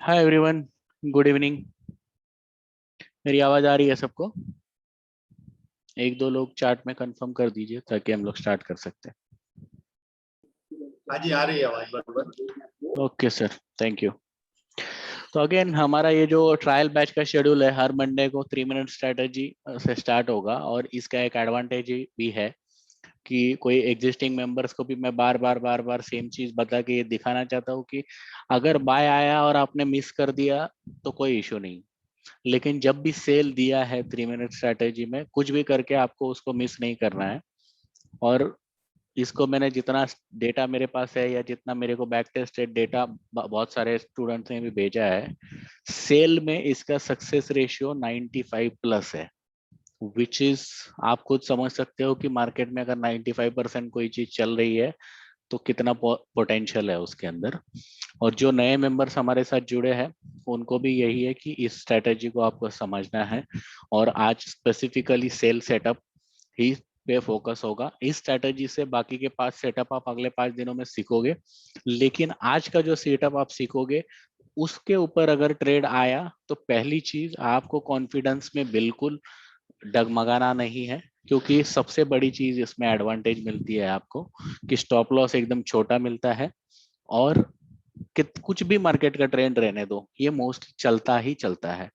Hi everyone, good evening. मेरी आवाज आ रही है सबको? एक दो लोग चैट में कंफर्म कर दीजिए ताकि हम लोग स्टार्ट कर सकते हाँ जी, आ रही है आवाज बराबर। हैं। Okay sir, thank you. तो अगेन हमारा ये जो ट्रायल बैच का शेड्यूल है, हर मंडे को 3 मिनट स्ट्रेटजी से स्टार्ट होगा। और इसका एक एडवांटेज भी है कि कोई एग्जिस्टिंग मेंबर्स को भी मैं बार बार सेम चीज बता के ये दिखाना चाहता हूँ कि अगर बाय आया और आपने मिस कर दिया तो कोई इशू नहीं, लेकिन जब भी सेल दिया है 3 मिनट स्ट्रैटेजी में, कुछ भी करके आपको उसको मिस नहीं करना है। और इसको मैंने जितना डेटा मेरे पास है या जितना मेरे को बैक टेस्टेड डेटा बहुत सारे स्टूडेंट्स ने भी भेजा है, सेल में इसका सक्सेस रेशियो 95 प्लस है। विच इज, आप खुद समझ सकते हो कि मार्केट में अगर 95% कोई चीज चल रही है तो कितना पोटेंशियल है उसके अंदर। और जो नए मेंबर्स हमारे साथ जुड़े हैं उनको भी यही है कि इस स्ट्रेटेजी को आपको समझना है। और आज स्पेसिफिकली सेल सेटअप ही पे फोकस होगा। इस स्ट्रेटेजी से बाकी के 5 सेटअप आप अगले 5 दिनों में सीखोगे, लेकिन आज का जो सेटअप आप सीखोगे उसके ऊपर अगर ट्रेड आया तो पहली चीज, आपको कॉन्फिडेंस में बिल्कुल डगमगाना नहीं है, क्योंकि सबसे बड़ी चीज इसमें एडवांटेज मिलती है आपको कि स्टॉप लॉस एकदम छोटा मिलता है। और कुछ भी मार्केट का ट्रेंड रहने दो, ये मोस्ट चलता ही चलता है।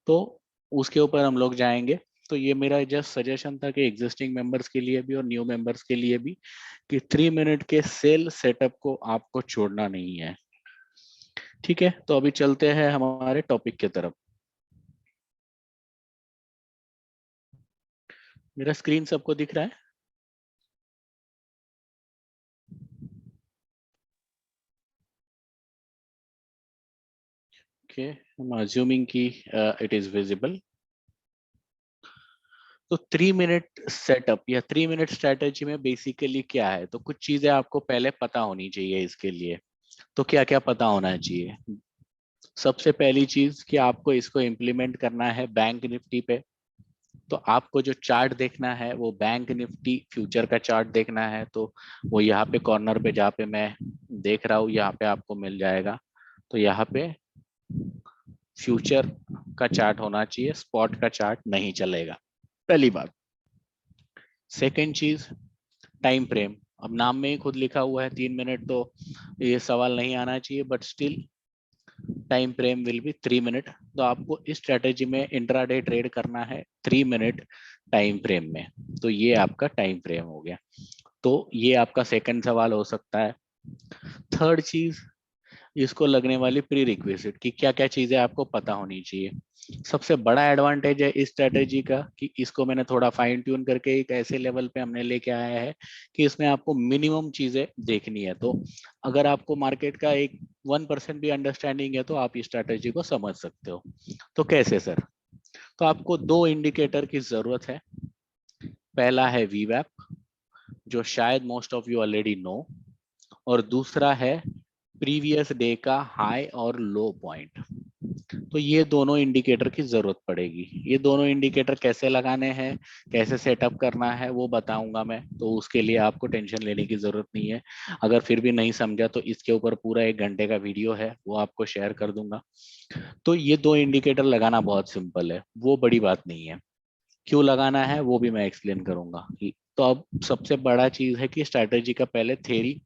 तो उसके ऊपर हम लोग जाएंगे। तो ये मेरा जस्ट सजेशन था कि एग्जिस्टिंग मेंबर्स के लिए भी और न्यू मेंबर्स के लिए भी, कि 3 मिनट के सेल सेटअप को आपको छोड़ना नहीं है। ठीक है, तो अभी चलते हैं हमारे टॉपिक की तरफ। मेरा स्क्रीन सबको दिख रहा है? ओके, I'm assuming कि इट इज विजिबल। तो 3 मिनट सेटअप या 3 मिनट स्ट्रेटेजी में बेसिकली क्या है, तो कुछ चीजें आपको पहले पता होनी चाहिए इसके लिए। तो क्या क्या पता होना चाहिए? सबसे पहली चीज कि आपको इसको इम्प्लीमेंट करना है बैंक निफ्टी पे। तो आपको जो चार्ट देखना है वो बैंक निफ्टी फ्यूचर का चार्ट देखना है। तो वो यहाँ पे कॉर्नर पे जहाँ पे मैं देख रहा हूँ यहाँ पे आपको मिल जाएगा। तो यहाँ पे फ्यूचर का चार्ट होना चाहिए, स्पॉट का चार्ट नहीं चलेगा, पहली बात। सेकेंड चीज, टाइम फ्रेम। अब नाम में ही खुद लिखा हुआ है 3 मिनट, तो ये सवाल नहीं आना चाहिए, but still time frame will be 3 minute. तो आपको इस स्ट्रेटेजी में इंट्राडे ट्रेड करना है 3 मिनट टाइम फ्रेम में। तो ये आपका टाइम फ्रेम हो गया। तो ये आपका सेकंड सवाल हो सकता है। थर्ड चीज, इसको लगने वाली प्री रिक्विजिट कि क्या क्या चीजें आपको पता होनी चाहिए। सबसे बड़ा एडवांटेज है इस स्ट्रेटेजी का कि इसको मैंने थोड़ा फाइन ट्यून करके एक ऐसे लेवल पे हमने लेके आया है कि इसमें आपको मिनिमम चीजें देखनी है। तो अगर आपको मार्केट का एक 1% भी अंडरस्टैंडिंग है तो आप इस स्ट्रेटेजी को समझ सकते हो। तो कैसे सर? तो आपको दो इंडिकेटर की जरूरत है। पहला है वीवैप, जो शायद most of you already know. और दूसरा है प्रीवियस डे का हाई और लो पॉइंट। तो ये दोनों इंडिकेटर की जरूरत पड़ेगी। ये दोनों इंडिकेटर कैसे लगाने हैं, कैसे सेटअप करना है वो बताऊंगा मैं, तो उसके लिए आपको टेंशन लेने की जरूरत नहीं है। अगर फिर भी नहीं समझा तो इसके ऊपर पूरा 1 घंटे का वीडियो है, वो आपको शेयर कर दूंगा। तो ये दो इंडिकेटर लगाना बहुत सिंपल है, वो बड़ी बात नहीं है। क्यों लगाना है वो भी मैं एक्सप्लेन करूंगा। तो अब सबसे बड़ा चीज है कि स्ट्रैटेजी का पहले थ्योरी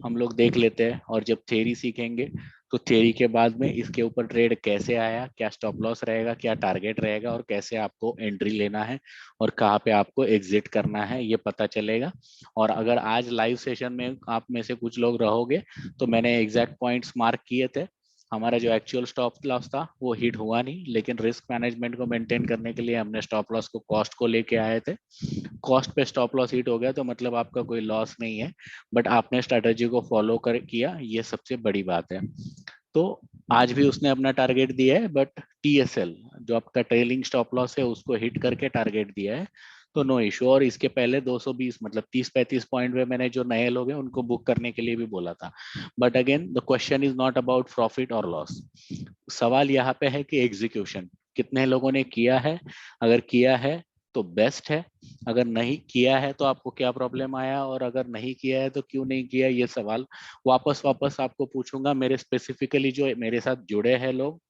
हम लोग देख लेते हैं, और जब थ्योरी सीखेंगे तो थ्योरी के बाद में इसके ऊपर ट्रेड कैसे आया, क्या स्टॉप लॉस रहेगा, क्या टारगेट रहेगा, और कैसे आपको एंट्री लेना है और कहाँ पे आपको एग्जिट करना है, ये पता चलेगा। और अगर आज लाइव सेशन में आप में से कुछ लोग रहोगे तो मैंने एग्जैक्ट पॉइंट्स मार्क किए थे। हमारा जो एक्चुअल स्टॉप लॉस था वो हिट हुआ नहीं, लेकिन रिस्क मैनेजमेंट को मेंटेन करने के लिए हमने स्टॉप लॉस को कॉस्ट को लेके आए थे। कॉस्ट पे स्टॉप लॉस हिट हो गया तो मतलब आपका कोई लॉस नहीं है, बट आपने स्ट्रेटेजी को फॉलो कर किया, ये सबसे बड़ी बात है। तो आज भी उसने अपना टारगेट दिया है, बट टीएसएल जो आपका ट्रेलिंग स्टॉप लॉस है उसको हिट करके टारगेट दिया है। तो नो इशू। और इसके पहले 220 मतलब 30-35 पॉइंट पे मैंने जो नए लोग हैं उनको बुक करने के लिए भी बोला था। But again the question is not about profit और लॉस। सवाल यहाँ पे है कि एग्जीक्यूशन कितने लोगों ने किया है। अगर किया है तो बेस्ट है। अगर नहीं किया है तो आपको क्या प्रॉब्लम आया, और अगर नहीं किया है तो क्यों नहीं किया, ये सवाल वापस वापस आपको पूछूंगा। मेरे स्पेसिफिकली जो मेरे साथ जुड़े हैं लोग,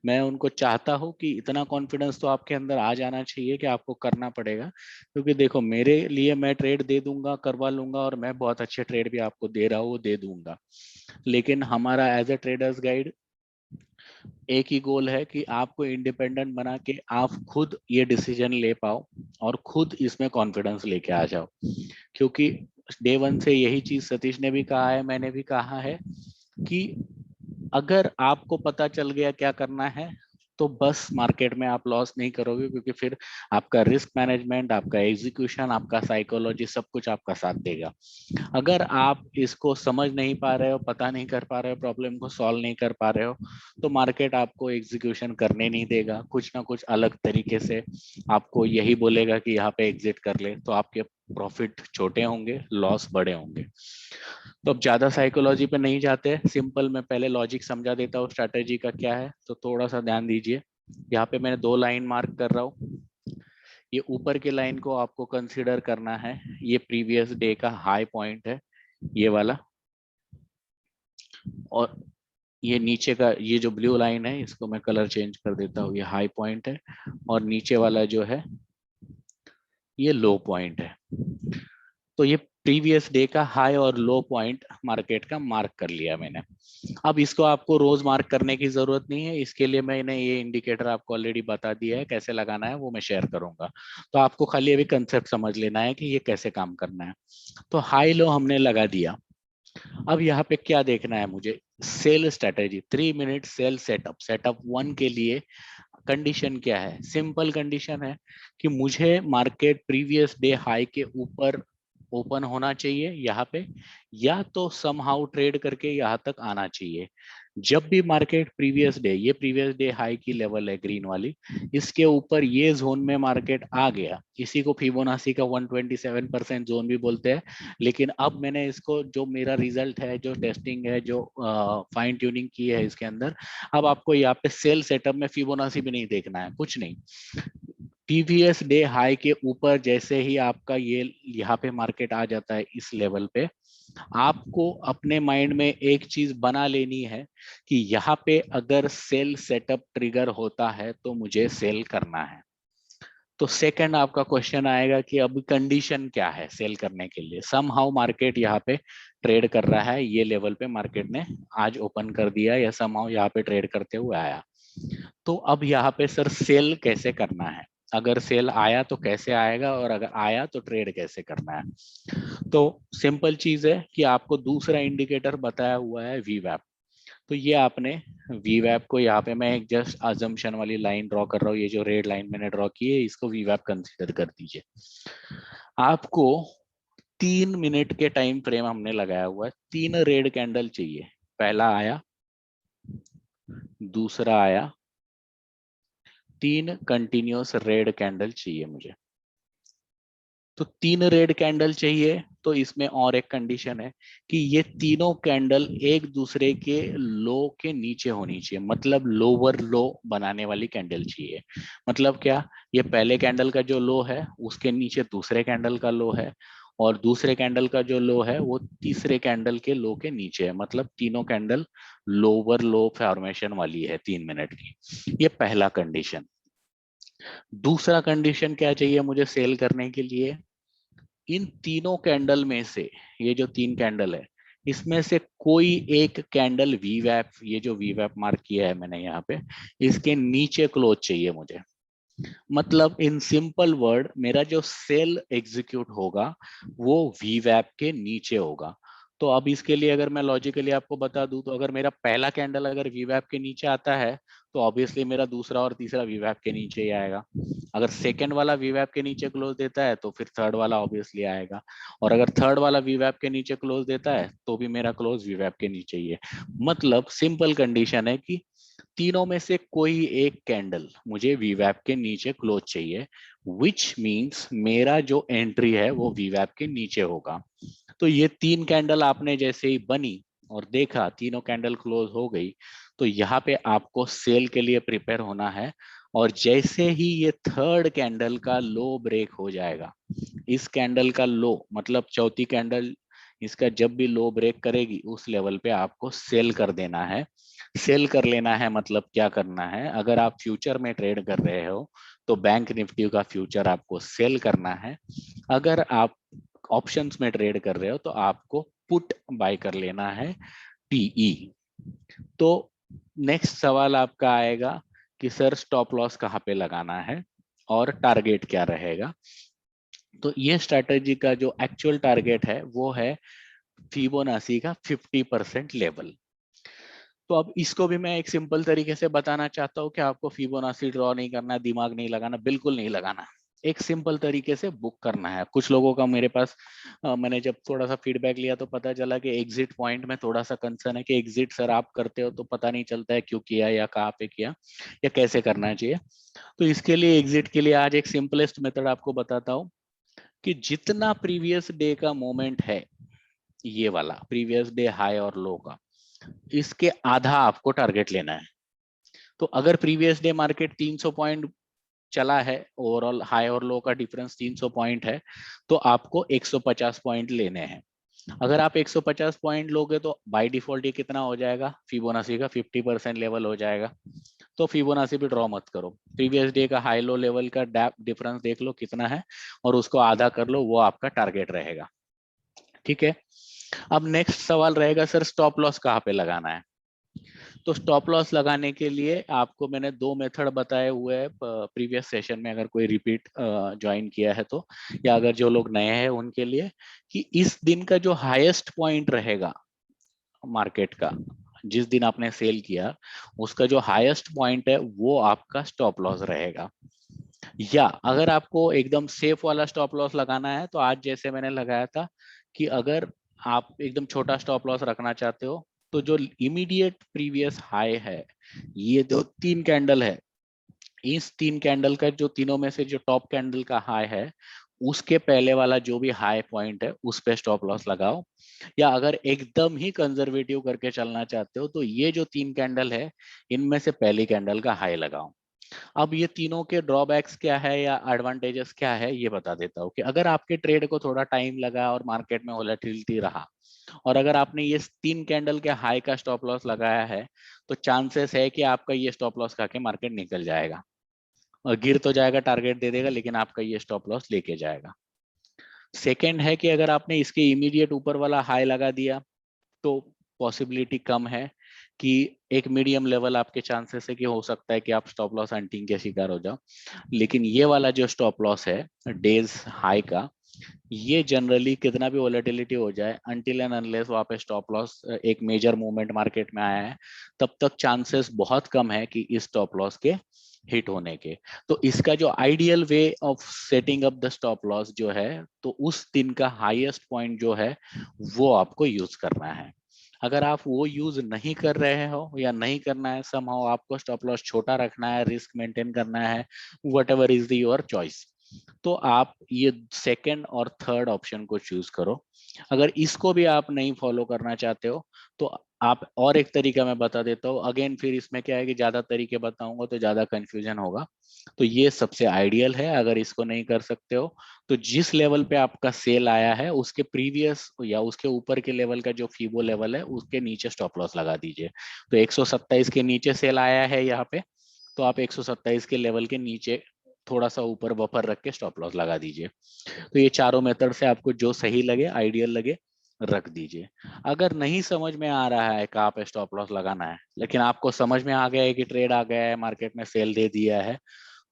मैं उनको चाहता हूँ कि इतना कॉन्फिडेंस तो आपके अंदर आ जाना चाहिए कि आपको करना पड़ेगा। क्योंकि देखो, मेरे लिए मैं ट्रेड दे दूंगा, करवा लूंगा, और मैं बहुत अच्छे ट्रेड भी आपको दे रहा हूँ, दे दूंगा। लेकिन हमारा एज ए ट्रेडर्स गाइड एक ही गोल है कि आपको इंडिपेंडेंट बना के आप खुद ये डिसीजन ले पाओ और खुद इसमें कॉन्फिडेंस लेके आ जाओ। क्योंकि डे वन से यही चीज सतीश ने भी कहा है, मैंने भी कहा है कि अगर आपको पता चल गया क्या करना है, तो बस मार्केट में आप लॉस नहीं करोगे, क्योंकि फिर आपका रिस्क मैनेजमेंट, आपका एग्जीक्यूशन, आपका साइकोलॉजी, सब कुछ आपका साथ देगा। अगर आप इसको समझ नहीं पा रहे हो, पता नहीं कर पा रहे हो, प्रॉब्लम को सॉल्व नहीं कर पा रहे हो, तो मार्केट आपको एग्जीक्यूशन करने नहीं देगा। कुछ ना कुछ अलग तरीके से आपको यही बोलेगा कि यहाँ पे एग्जिट कर ले, तो आपके प्रॉफिट छोटे होंगे, लॉस बड़े होंगे। तो अब ज्यादा साइकोलॉजी पे नहीं जाते, सिंपल मैं पहले लॉजिक समझा देता हूँ स्ट्रैटेजी का क्या है। तो थोड़ा सा ध्यान दीजिए, यहाँ पे मैंने 2 लाइन मार्क कर रहा हूँ। ये ऊपर के लाइन को आपको कंसीडर करना है, ये प्रीवियस डे का हाई पॉइंट है, ये वाला। और ये नीचे का, ये जो ब्लू लाइन है, इसको मैं कलर चेंज कर देता हूँ, ये हाई पॉइंट है। और नीचे वाला जो है, ये लो पॉइंट है। तो ये प्रीवियस डे का हाई और लो पॉइंट मार्केट का मार्क कर लिया मैंने। अब इसको आपको रोज मार्क करने की जरूरत नहीं है, इसके लिए मैंने ये इंडिकेटर आपको ऑलरेडी बता दिया है, कैसे लगाना है वो मैं शेयर करूंगा। तो आपको खाली अभी कंसेप्ट समझ लेना है कि ये कैसे काम करना है। तो हाई लो हमने लगा दिया। अब यहाँ पे क्या देखना है मुझे, sell strategy, 3 minute sell setup. Setup 1 के लिए कंडीशन क्या है, सिंपल कंडीशन है कि मुझे मार्केट प्रीवियस डे हाई के ऊपर ओपन होना चाहिए यहाँ पे, या तो समहाउ ट्रेड करके यहाँ तक आना चाहिए। जब भी मार्केट प्रीवियस डे, ये प्रीवियस डे हाई की लेवल है ग्रीन वाली, इसके ऊपर ये जोन में मार्केट आ गया, इसी को फिबोनाची का 127% जोन भी बोलते हैं। लेकिन अब मैंने इसको, जो मेरा रिजल्ट है, जो टेस्टिंग है, जो फाइन ट्यूनिंग की है इसके अंदर, अब आपको यहाँ पे सेल सेटअप में फिबोनाची भी नहीं देखना है, कुछ नहीं। प्रीवियस डे हाई के ऊपर जैसे ही आपका ये यहाँ पे मार्केट आ जाता है इस लेवल पे, आपको अपने माइंड में एक चीज बना लेनी है कि यहाँ पे अगर सेल सेटअप ट्रिगर होता है तो मुझे सेल करना है। तो सेकंड आपका क्वेश्चन आएगा कि अब कंडीशन क्या है सेल करने के लिए। सम हाउ मार्केट यहाँ पे ट्रेड कर रहा है, ये लेवल पे मार्केट ने आज ओपन कर दिया, या सम हाउ यहाँ पे ट्रेड करते हुए आया। तो अब यहाँ पे सर सेल कैसे करना है, अगर सेल आया तो कैसे आएगा, और अगर आया तो ट्रेड कैसे करना है। तो सिंपल चीज है कि आपको दूसरा इंडिकेटर बताया हुआ है वीवैप। तो ये आपने वीवैप को, यहाँ पे मैं एक जस्ट अजम्पशन वाली लाइन ड्रॉ कर रहा हूँ, ये जो रेड लाइन मैंने ड्रॉ की है इसको वीवैप कंसीडर कर दीजिए। आपको 3 मिनट के टाइम फ्रेम हमने लगाया हुआ है, 3 रेड कैंडल चाहिए। पहला आया, दूसरा आया, 3 कंटिन्यूस रेड कैंडल चाहिए मुझे। तो 3 रेड कैंडल चाहिए, तो इसमें और एक कंडीशन है कि ये तीनों कैंडल एक दूसरे के लो के नीचे होनी चाहिए, मतलब लोअर लो बनाने वाली कैंडल चाहिए। मतलब क्या, ये पहले कैंडल का जो लो है उसके नीचे दूसरे कैंडल का लो है, और दूसरे कैंडल का जो लो है वो तीसरे कैंडल के लो के नीचे है, मतलब तीनों कैंडल लोअर लो फॉर्मेशन वाली है 3 मिनट की। ये पहला कंडीशन। दूसरा कंडीशन क्या चाहिए मुझे सेल करने के लिए, इन तीनों कैंडल में से, ये जो 3 कैंडल है इसमें से कोई एक कैंडल वीवैप, ये जो वीवैप मार्क किया है मैंने यहाँ पे, इसके नीचे क्लोज चाहिए मुझे। मतलब इन सिंपल वर्ड, मेरा जो सेल एग्जीक्यूट होगा वो वीवैप के नीचे होगा। तो अब इसके लिए अगर मैं लॉजिकली आपको बता दूं, तो अगर मेरा पहला कैंडल अगर वीवैप के नीचे आता है, तो ऑब्वियसली मेरा दूसरा और तीसरा वीवैप के नीचे ही आएगा। अगर सेकंड वाला वीवैप के नीचे क्लोज देता है तो फिर थर्ड वाला ऑब्वियसली आएगा, और अगर थर्ड वाला वीवैप के नीचे क्लोज देता है तो भी मेरा क्लोज वीवैप के नीचे ही है। मतलब सिंपल कंडीशन है कि तीनों में से कोई एक कैंडल मुझे वीवैप के नीचे क्लोज चाहिए, विच मींस मेरा जो एंट्री है वो वीवैप के नीचे होगा। तो ये 3 कैंडल आपने जैसे ही बनी और देखा तीनों कैंडल क्लोज हो गई, तो यहाँ पे आपको सेल के लिए प्रिपेयर होना है। और जैसे ही ये थर्ड कैंडल का लो ब्रेक हो जाएगा, इस कैंडल का लो मतलब चौथी कैंडल इसका जब भी लो ब्रेक करेगी उस लेवल पे आपको सेल कर देना है। सेल कर लेना है मतलब क्या करना है, अगर आप फ्यूचर में ट्रेड कर रहे हो तो बैंक निफ्टी का फ्यूचर आपको सेल करना है। अगर आप ऑप्शंस में ट्रेड कर रहे हो तो आपको पुट बाय कर लेना है, टीई। तो नेक्स्ट सवाल आपका आएगा कि सर स्टॉप लॉस कहाँ पे लगाना है और टारगेट क्या रहेगा। तो ये स्ट्रैटेजी का जो एक्चुअल टारगेट है वो है फिबोनाची का 50% लेवल। तो अब इसको भी मैं एक सिंपल तरीके से बताना चाहता हूँ कि आपको फिबोनाची ड्रॉ नहीं करना, दिमाग नहीं लगाना, बिल्कुल नहीं लगाना। एक सिंपल तरीके से बुक करना है। कुछ लोगों का मेरे पास मैंने जब थोड़ा सा फीडबैक लिया तो पता चला कि एग्जिट पॉइंट में थोड़ा सा कंसर्न है कि एग्जिट सर आप करते हो तो पता नहीं चलता है क्यों किया या कहाँ पे किया या कैसे करना चाहिए। तो इसके लिए एग्जिट के लिए आज एक सिंपलेस्ट मेथड आपको बताता हूँ कि जितना प्रीवियस डे का मोमेंट है, ये वाला प्रीवियस डे हाई और लो का, इसके आधा आपको टारगेट लेना है। तो अगर प्रीवियस डे मार्केट 300 पॉइंट चला है, ओवरऑल हाई और लो का डिफरेंस 300 पॉइंट है, तो आपको 150 पॉइंट लेने हैं। अगर आप 150 पॉइंट लोगे तो बाय डिफॉल्ट ये कितना हो जाएगा, फिबोनाची का 50% लेवल हो जाएगा। तो फिबोनाची भी ड्रॉ मत करो, प्रीवियस डे का हाई लो लेवल का डिफरेंस देख लो कितना है और उसको आधा कर लो, वो आपका टारगेट रहेगा। ठीक है। अब नेक्स्ट सवाल रहेगा सर स्टॉप लॉस कहाँ पे लगाना है। तो स्टॉप लॉस लगाने के लिए आपको मैंने दो मेथड बताए हुए हैं प्रीवियस सेशन में, अगर कोई रिपीट ज्वाइन किया है तो, या अगर जो लोग नए हैं उनके लिए, कि इस दिन का जो हाईएस्ट पॉइंट रहेगा मार्केट का, जिस दिन आपने सेल किया उसका जो हाईएस्ट पॉइंट है वो आपका स्टॉप लॉस रहेगा। या अगर आपको एकदम सेफ वाला स्टॉप लॉस लगाना है तो आज जैसे मैंने लगाया था कि अगर आप एकदम छोटा स्टॉप लॉस रखना चाहते हो तो जो इमीडिएट प्रीवियस हाई है, ये जो तीन कैंडल है, इस तीन कैंडल का जो तीनों में से जो टॉप कैंडल का हाई है उसके पहले वाला जो भी हाई पॉइंट है उस पे स्टॉप लॉस लगाओ। या अगर एकदम ही कंजर्वेटिव करके चलना चाहते हो तो ये जो तीन कैंडल है इनमें से पहली कैंडल का हाई लगाओ। अब ये तीनों के ड्रॉबैक्स क्या है या एडवांटेजेस क्या है ये बता देता हूँ कि अगर आपके ट्रेड को थोड़ा टाइम लगा और मार्केट में वोलेटिलिटी रहा और अगर आपने ये तीन कैंडल के हाई का स्टॉप लॉस लगाया है तो चांसेस है कि आपका ये स्टॉप लॉस खा के मार्केट निकल जाएगा और गिर तो जाएगा, टारगेट दे देगा, लेकिन आपका ये स्टॉप लॉस लेके जाएगा। सेकेंड है कि अगर आपने इसके इमीडिएट ऊपर वाला हाई लगा दिया तो पॉसिबिलिटी कम है कि एक मीडियम लेवल आपके चांसेस है कि हो सकता है कि आप स्टॉप लॉस हंटिंग के शिकार हो जाओ। लेकिन ये वाला जो स्टॉप लॉस है डेज हाई का, ये जनरली कितना भी वोलेटिलिटी हो जाए, अनटिल एंड अनलेस वहाँ पे स्टॉप लॉस एक मेजर मूवमेंट मार्केट में आया है, तब तक चांसेस बहुत कम है कि इस स्टॉप लॉस के हिट होने के। तो इसका जो ideal way of setting up the stop loss जो है, तो उस दिन का हाईएस्ट पॉइंट जो है वो आपको यूज करना है। अगर आप वो यूज नहीं कर रहे हो या नहीं करना है, समहाउ आपको स्टॉप लॉस छोटा रखना है, रिस्क मेंटेन करना है, what ever is your choice, तो आप ये सेकंड और थर्ड ऑप्शन को चूज करो। अगर इसको भी आप नहीं फॉलो करना चाहते हो तो आप और एक तरीका मैं बता देता हूँ। अगेन फिर इसमें क्या है कि ज्यादा तरीके बताऊंगा तो ज्यादा कंफ्यूजन होगा, तो ये सबसे आइडियल है। अगर इसको नहीं कर सकते हो तो जिस लेवल पे आपका सेल आया है उसके प्रीवियस या उसके ऊपर के लेवल का जो फीबो लेवल है उसके नीचे स्टॉप लॉस लगा दीजिए। तो 127 के नीचे सेल आया है यहाँ पे, तो आप 127 के लेवल के नीचे थोड़ा सा ऊपर बफर रख के स्टॉप लॉस लगा दीजिए। तो ये चारों मेथड से आपको जो सही लगे, आइडियल लगे, रख दीजिए। अगर नहीं समझ में आ रहा है कहाँ पे स्टॉप लॉस लगाना है, लेकिन आपको समझ में आ गया है कि ट्रेड आ गया है, मार्केट में सेल दे दिया है,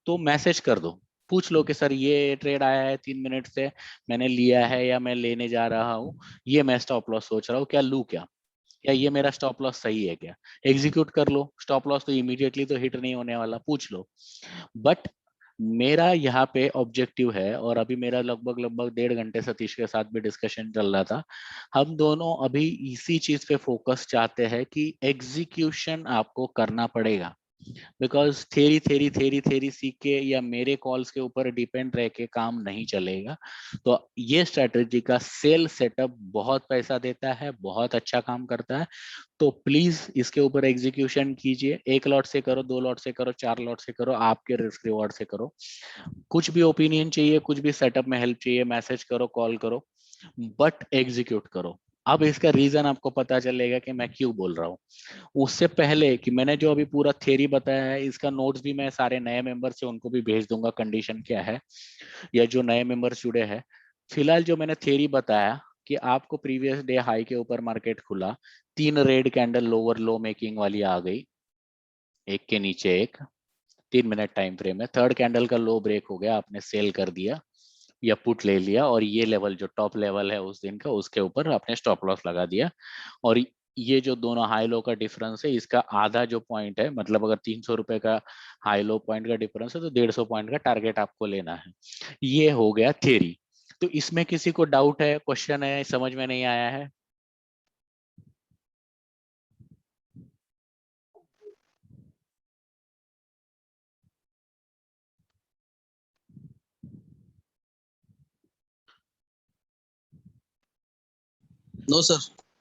तो मैसेज कर दो, पूछ लो कि सर ये ट्रेड आया है 3 मिनट से, मैंने लिया है या मैं लेने जा रहा हूँ, ये मैं स्टॉप लॉस सोच रहा हूँ, क्या लूँ क्या, या ये मेरा स्टॉप लॉस सही है क्या। एग्जीक्यूट कर लो। स्टॉप लॉस तो इमीडिएटली तो हिट नहीं होने वाला, पूछ लो। बट मेरा यहाँ पे ऑब्जेक्टिव है, और अभी मेरा लगभग लगभग 1.5 घंटे सतीश के साथ भी डिस्कशन चल रहा था, हम दोनों अभी इसी चीज पे फोकस चाहते हैं कि एग्जीक्यूशन आपको करना पड़ेगा। Because theory theory theory theory सीख के या मेरे कॉल्स के ऊपर डिपेंड रह के काम नहीं चलेगा। तो ये स्ट्रेटजी का सेल सेटअप बहुत पैसा देता है, बहुत अच्छा काम करता है। तो प्लीज इसके ऊपर एग्जीक्यूशन कीजिए। 1 लॉट से करो, 2 लॉट से करो, 4 लॉट से करो, आपके रिस्क रिवॉर्ड से करो। कुछ भी ओपिनियन चाहिए, कुछ भी सेटअप में हेल्प चाहिए, मैसेज करो, कॉल करो, बट एग्जीक्यूट करो। अब इसका रीजन आपको पता चलेगा कि मैं क्यों बोल रहा हूँ। उससे पहले कि मैंने जो अभी पूरा थ्योरी बताया है, इसका नोट्स भी मैं सारे नए मेंबर से उनको भी भेज दूंगा, कंडीशन क्या है, या जो नए मेंबर्स जुड़े हैं। फिलहाल जो मैंने थ्योरी बताया कि आपको प्रीवियस डे हाई के ऊपर मार्केट खुला, 3 रेड कैंडल लोअर लो मेकिंग वाली आ गई, एक के नीचे एक, 3 मिनट टाइम फ्रेम में। थर्ड कैंडल का लो ब्रेक हो गया, आपने सेल कर दिया या पुट ले लिया, और ये लेवल जो टॉप लेवल है उस दिन का, उसके ऊपर आपने स्टॉप लॉस लगा दिया। और ये जो दोनों हाई लो का डिफरेंस है, इसका आधा जो पॉइंट है, मतलब अगर 300 रुपए का हाई लो पॉइंट का डिफरेंस है तो 150 पॉइंट का टारगेट आपको लेना है। ये हो गया थ्योरी। तो इसमें किसी को डाउट है, क्वेश्चन है, समझ में नहीं आया है? No sir.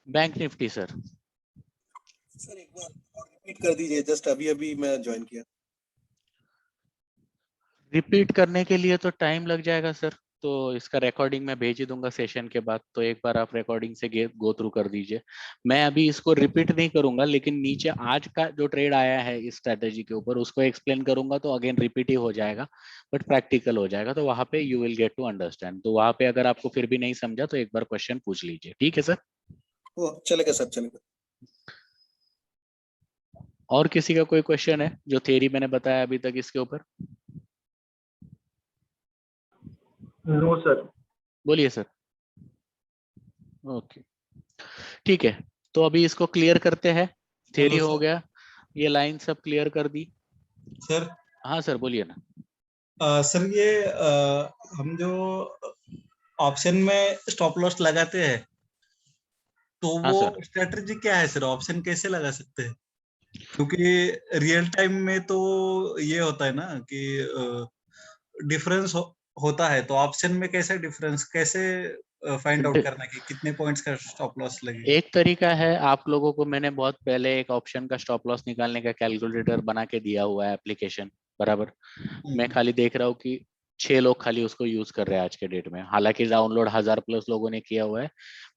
Bank Nifty sir. Sir एक बार और रिपीट कर दीजिए, जस्ट अभी अभी मैं ज्वाइन किया। रिपीट करने के लिए तो टाइम लग जाएगा सर, तो इसका रिकॉर्डिंग मैं भेज ही दूंगा सेशन के बाद, तो एक बार आप रिकॉर्डिंग से गो थ्रू कर दीजिए। मैं अभी इसको रिपीट नहीं करूंगा, लेकिन नीचे आज का जो ट्रेड आया है इस स्ट्रेटेजी के ऊपर उसको एक्सप्लेन करूंगा, तो अगेन रिपीट ही हो जाएगा, बट प्रैक्टिकल हो जाएगा, तो वहां पे you will get to understand. तो वहां पे अगर आपको फिर भी नहीं समझा तो एक बार क्वेश्चन पूछ लीजिए, ठीक है सर? ओ चलेगा सर, चलेगा। और किसी का कोई क्वेश्चन है जो थ्योरी मैंने बताया अभी तक इसके ऊपर? No sir. बोलिए सर। ओके, ठीक है, तो अभी इसको क्लियर करते हैं। थ्योरी हेलो हो सर। गया, ये लाइन सब क्लियर कर दी। सर हाँ सर, बोलिए ना। सर ये हम जो ऑप्शन में स्टॉप लॉस लगाते हैं, तो हाँ वो सर, स्ट्रेटजी क्या है सर? ऑप्शन कैसे लगा सकते हैं? क्योंकि रियल टाइम में तो ये होता है ना कि डिफरेंस होता है, तो ऑप्शन में कैसे डिफरेंस, कैसे फाइंड आउट करना कि कितने पॉइंट्स का स्टॉप लॉस लगेगा? एक तरीका है, आप लोगों को मैंने बहुत पहले एक ऑप्शन का स्टॉप लॉस निकालने का कैलकुलेटर बना के दिया हुआ है एप्लीकेशन, बराबर। मैं खाली देख रहा हूँ कि 6 लोग खाली उसको यूज कर रहे हैं आज के डेट में, हालांकि डाउनलोड 1000+ लोगों ने किया हुआ है,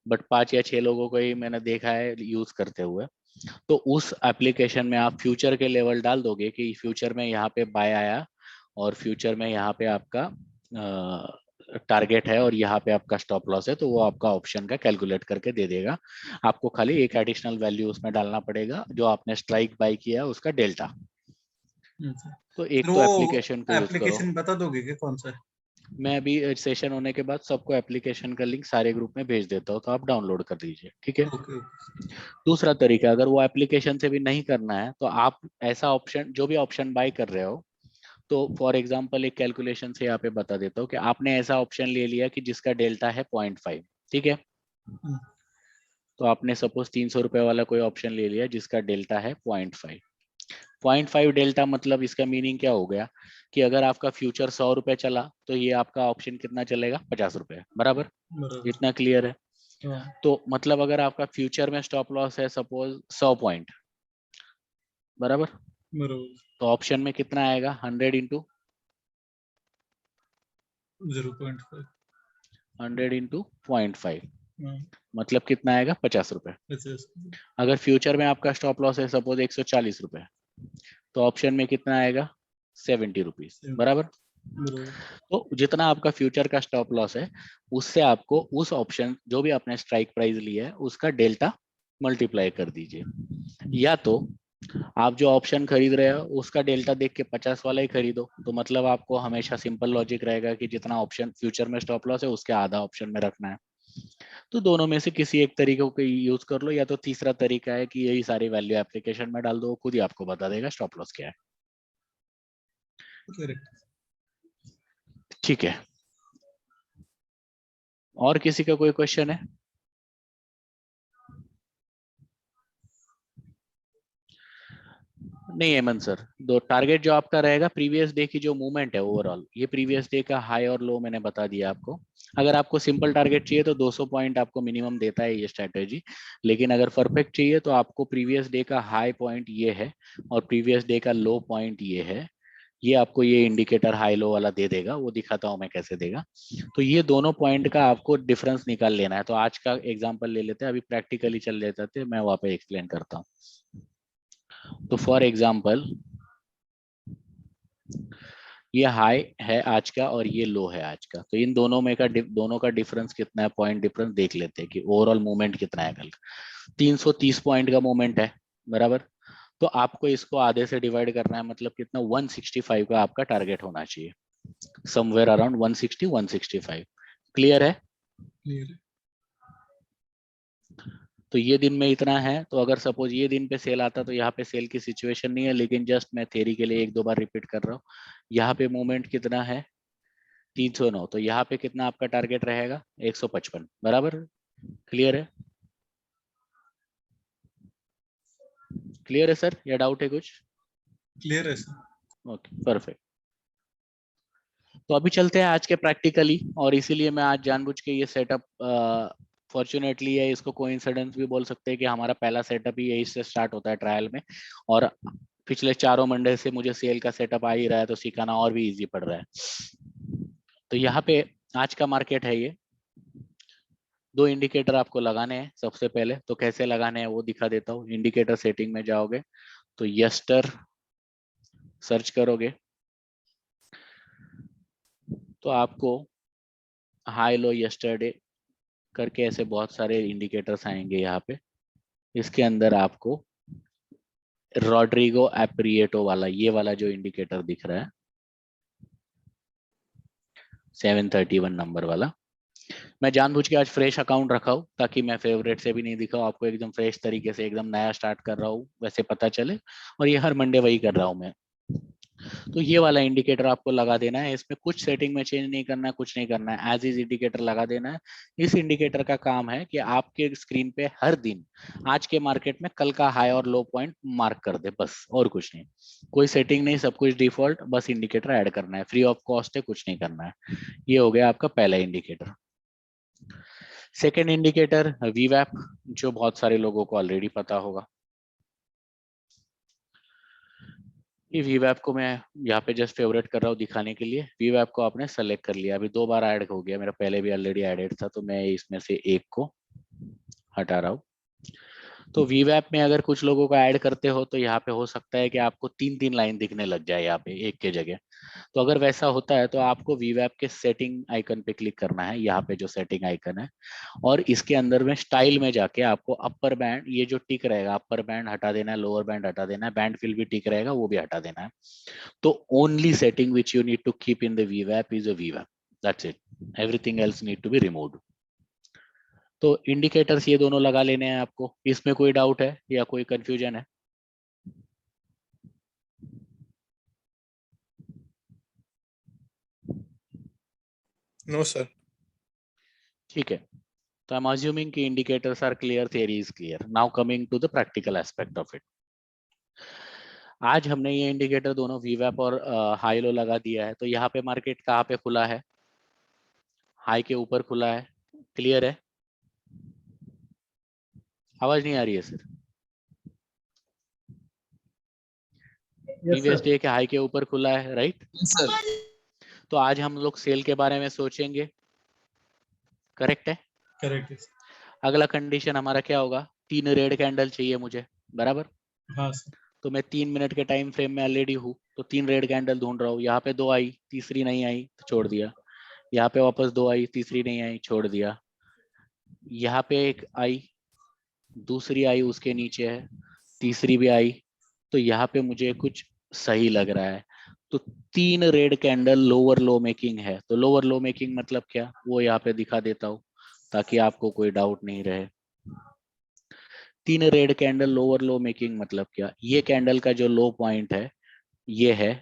बट 5 या 6 लोगों को ही मैंने देखा है यूज करते हुए। तो उस एप्लीकेशन में आप फ्यूचर के लेवल डाल दोगे कि फ्यूचर में यहाँ पे बाय आया, और फ्यूचर में यहाँ पे आपका टारगेट है, और यहाँ पे आपका स्टॉप लॉस है, तो वो आपका ऑप्शन का कैलकुलेट करके दे देगा। आपको खाली एक एडिशनल वैल्यू उसमें डालना पड़ेगा, जो आपने स्ट्राइक बाय किया है उसका डेल्टा। तो फिर एक तो वो एप्लीकेशन को यूज करो। एप्लीकेशन बता दोगे कि कौन सा है? मैं अभी सेशन होने के बाद सबको एप्लीकेशन का लिंक सारे ग्रुप में भेज देता हूँ, तो आप डाउनलोड कर लीजिए, ठीक है? ओके। दूसरा तरीका, अगर वो एप्लीकेशन से भी नहीं करना है, तो आप ऐसा ऑप्शन, जो भी ऑप्शन बाय कर रहे हो, तो फॉर एग्जांपल एक कैलकुलेशन से यहाँ पे बता देता हूँ कि आपने ऐसा ऑप्शन ले लिया कि जिसका डेल्टा है 0.5, ठीक है? तो आपने सपोज 300 रुपए वाला कोई ऑप्शन ले लिया जिसका डेल्टा है 0.5। 0.5 डेल्टा मतलब इसका मीनिंग क्या हो गया कि अगर आपका फ्यूचर 100 रुपए चला, तो ये आपका ऑप्शन कितना चलेगा? 50 रुपए, बराबर। बराबर। इतना क्लियर है? हाँ। तो मतलब अगर आपका फ्यूचर में स्टॉप लॉस है सपोज 100 पॉइंट, बराबर, बराबर। तो ऑप्शन में कितना आएगा? 100 × 0.5। 100 × 0.5, मतलब कितना आएगा? 50 रुपए। 50। अगर फ्यूचर में आपका स्टॉप लॉस है सपोज 140 रुपए, तो ऑप्शन में कितना आएगा? 70 रुपीज, बराबर। बराबर। तो जितना आपका फ्यूचर का स्टॉप लॉस है, उससे आपको उस ऑप्शन जो भी आपने स्ट्राइक प्राइस लिया है उसका डेल्टा मल्टीप्लाई कर दीजिए। या तो आप जो ऑप्शन खरीद रहे हो उसका डेल्टा देख के 50 वाला ही खरीदो, तो मतलब आपको हमेशा सिंपल लॉजिक रहेगा कि जितना ऑप्शन फ्यूचर में स्टॉप लॉस है उसके आधा ऑप्शन में रखना है। तो दोनों में से किसी एक तरीके को यूज कर लो, या तो तीसरा तरीका है कि यही सारी वैल्यू एप्लीकेशन में डाल दो, खुद ही आपको बता देगा स्टॉप लॉस क्या है, करेक्ट। ठीक है? और किसी का कोई क्वेश्चन है? नहीं हेमंत सर, दो टारगेट जो आपका रहेगा प्रीवियस डे की जो मूवमेंट है ओवरऑल, ये प्रीवियस डे का हाई और लो मैंने बता दिया आपको। अगर आपको सिंपल टारगेट चाहिए तो 200 पॉइंट आपको मिनिमम देता है ये स्ट्रेटेजी, लेकिन अगर परफेक्ट चाहिए तो आपको प्रीवियस डे का हाई पॉइंट ये है और प्रीवियस डे का लो पॉइंट ये है। ये आपको ये इंडिकेटर हाई लो वाला दे देगा, वो दिखाता हूं मैं कैसे देगा। तो ये दोनों पॉइंट का आपको डिफरेंस निकाल लेना है। तो आज का एग्जांपल ले लेते हैं, अभी प्रैक्टिकली चल लेते थे, मैं वहां पे एक्सप्लेन करता हूँ। तो फॉर एग्जांपल ये हाई है आज का और ये लो है आज का, तो इन दोनों में का दोनों का डिफरेंस कितना है, पॉइंट डिफरेंस देख लेते हैं कि ओवरऑल मूवमेंट कितना है कल का। 330 पॉइंट का मूवमेंट है बराबर। तो आपको इसको आधे से डिवाइड करना है, मतलब कितना, 165 का आपका टारगेट होना चाहिए, समवेयर अराउंड 160 165। क्लियर है? क्लियर है। तो ये दिन में इतना है, तो अगर सपोज ये दिन पे सेल आता तो यहाँ पे सेल की सिचुएशन नहीं है, लेकिन जस्ट मैं थ्योरी के लिए एक दो बार रिपीट कर रहा हूँ। यहाँ पे मूवमेंट कितना है, 309, तो यहाँ पे कितना आपका टारगेट रहेगा, 155 बराबर। क्लियर है? क्लियर है सर, या डाउट है कुछ? क्लियर है सर। Okay perfect. तो अभी चलते हैं आज के प्रैक्टिकली, और इसीलिए मैं आज जानबूझ के ये सेटअप, फॉर्चुनेटली है, इसको कोइंसिडेंस भी बोल सकते हैं कि हमारा पहला सेटअप ही यही से स्टार्ट होता है ट्रायल में, और पिछले चारों मंडे से मुझे सेल का सेटअप आ ही रहा है, तो सिखाना और भी इजी पड़ रहा है। तो यहाँ पे आज का मार्केट है ये, दो इंडिकेटर आपको लगाने हैं सबसे पहले। तो कैसे लगाने हैं वो दिखा देता हूँ। इंडिकेटर सेटिंग में जाओगे तो यस्टर सर्च करोगे तो आपको हाई लो यस्टरडे करके ऐसे बहुत सारे इंडिकेटर्स आएंगे यहाँ पे। इसके अंदर आपको रॉड्रिगो एप्रिएटो वाला, ये वाला जो इंडिकेटर दिख रहा है 731 नंबर वाला, मैं जानबूझ के आज फ्रेश अकाउंट रखा हूँ ताकि मैं फेवरेट से भी नहीं दिखाऊं आपको, एकदम फ्रेश तरीके से, एकदम नया स्टार्ट कर रहा हूँ वैसे पता चले, और ये हर मंडे वही कर रहा हूँ मैं। तो ये वाला इंडिकेटर आपको लगा देना है, इसमें कुछ सेटिंग में चेंज नहीं करना है, कुछ नहीं करना है, एज इज इंडिकेटर लगा देना है। इस इंडिकेटर का काम है कि आपके स्क्रीन पे हर दिन आज के मार्केट में कल का हाई और लो पॉइंट मार्क कर दे, बस, और कुछ नहीं। कोई सेटिंग नहीं, सब कुछ डिफॉल्ट, बस इंडिकेटर ऐड करना है, फ्री ऑफ कॉस्ट है, कुछ नहीं करना है। ये हो गया आपका पहला इंडिकेटर। सेकेंड इंडिकेटर वीवैप, जो बहुत सारे लोगों को ऑलरेडी पता होगा। ये वीवैप को मैं यहाँ पे जस्ट फेवरेट कर रहा हूँ दिखाने के लिए। वीवैप को आपने सेलेक्ट कर लिया, अभी दो बार ऐड हो गया, मेरा पहले भी ऑलरेडी एडेड था, तो मैं इसमें से एक को हटा रहा हूँ। तो वीवैप में अगर कुछ लोगों को ऐड करते हो तो यहाँ पे हो सकता है कि आपको 3-3 लाइन दिखने लग जाए यहाँ पे एक के जगह। तो अगर वैसा होता है तो आपको वीवैप के सेटिंग आइकन पे क्लिक करना है, यहाँ पे जो सेटिंग आइकन है, और इसके अंदर में स्टाइल में जाके आपको अपर बैंड, ये जो टिक रहेगा, अपर बैंड हटा देना है, लोअर बैंड हटा देना है, बैंड फिल भी टिक रहेगा वो भी हटा देना है। तो only setting which you need to keep in the वीवैप is a वीवैप, that's it, everything else need to be removed. तो इंडिकेटर्स ये दोनों लगा लेने हैं आपको। इसमें कोई डाउट है या कोई कंफ्यूजन है? No sir. ठीक है, तो आई एम अज्यूमिंग कि indicators are clear, theory is clear. Now coming to the practical aspect of it. आज हमने ये इंडिकेटर दोनों वीवैप और हाई लो लगा दिया है। तो यहाँ पे मार्केट कहाँ पे खुला है, हाई के ऊपर खुला है। क्लियर है? आवाज नहीं आ रही है sir? Yes previous sir. Day के हाई के ऊपर खुला है, राइट? सर तो आज हम लोग सेल के बारे में सोचेंगे, करेक्ट है? करेक्ट है। अगला कंडीशन हमारा क्या होगा, 3 रेड कैंडल चाहिए मुझे, बराबर? हाँ सर। तो मैं 3 मिनट के टाइम फ्रेम में ऑलरेडी हूँ, तो 3 रेड कैंडल ढूंढ रहा हूँ। यहाँ पे 2 आई, तीसरी नहीं आई तो छोड़ दिया। यहाँ पे वापस 2 आई, तीसरी नहीं आई, छोड़ दिया। यहाँ पे एक आई, दूसरी आई उसके नीचे है, तीसरी भी आई, तो यहाँ पे मुझे कुछ सही लग रहा है। तो 3 रेड कैंडल लोअर लो मेकिंग है। तो लोअर लो मेकिंग मतलब क्या, वो यहाँ पे दिखा देता हूँ ताकि आपको कोई डाउट नहीं रहे। 3 रेड कैंडल लोअर लो मेकिंग मतलब क्या, ये कैंडल का जो लो पॉइंट है ये है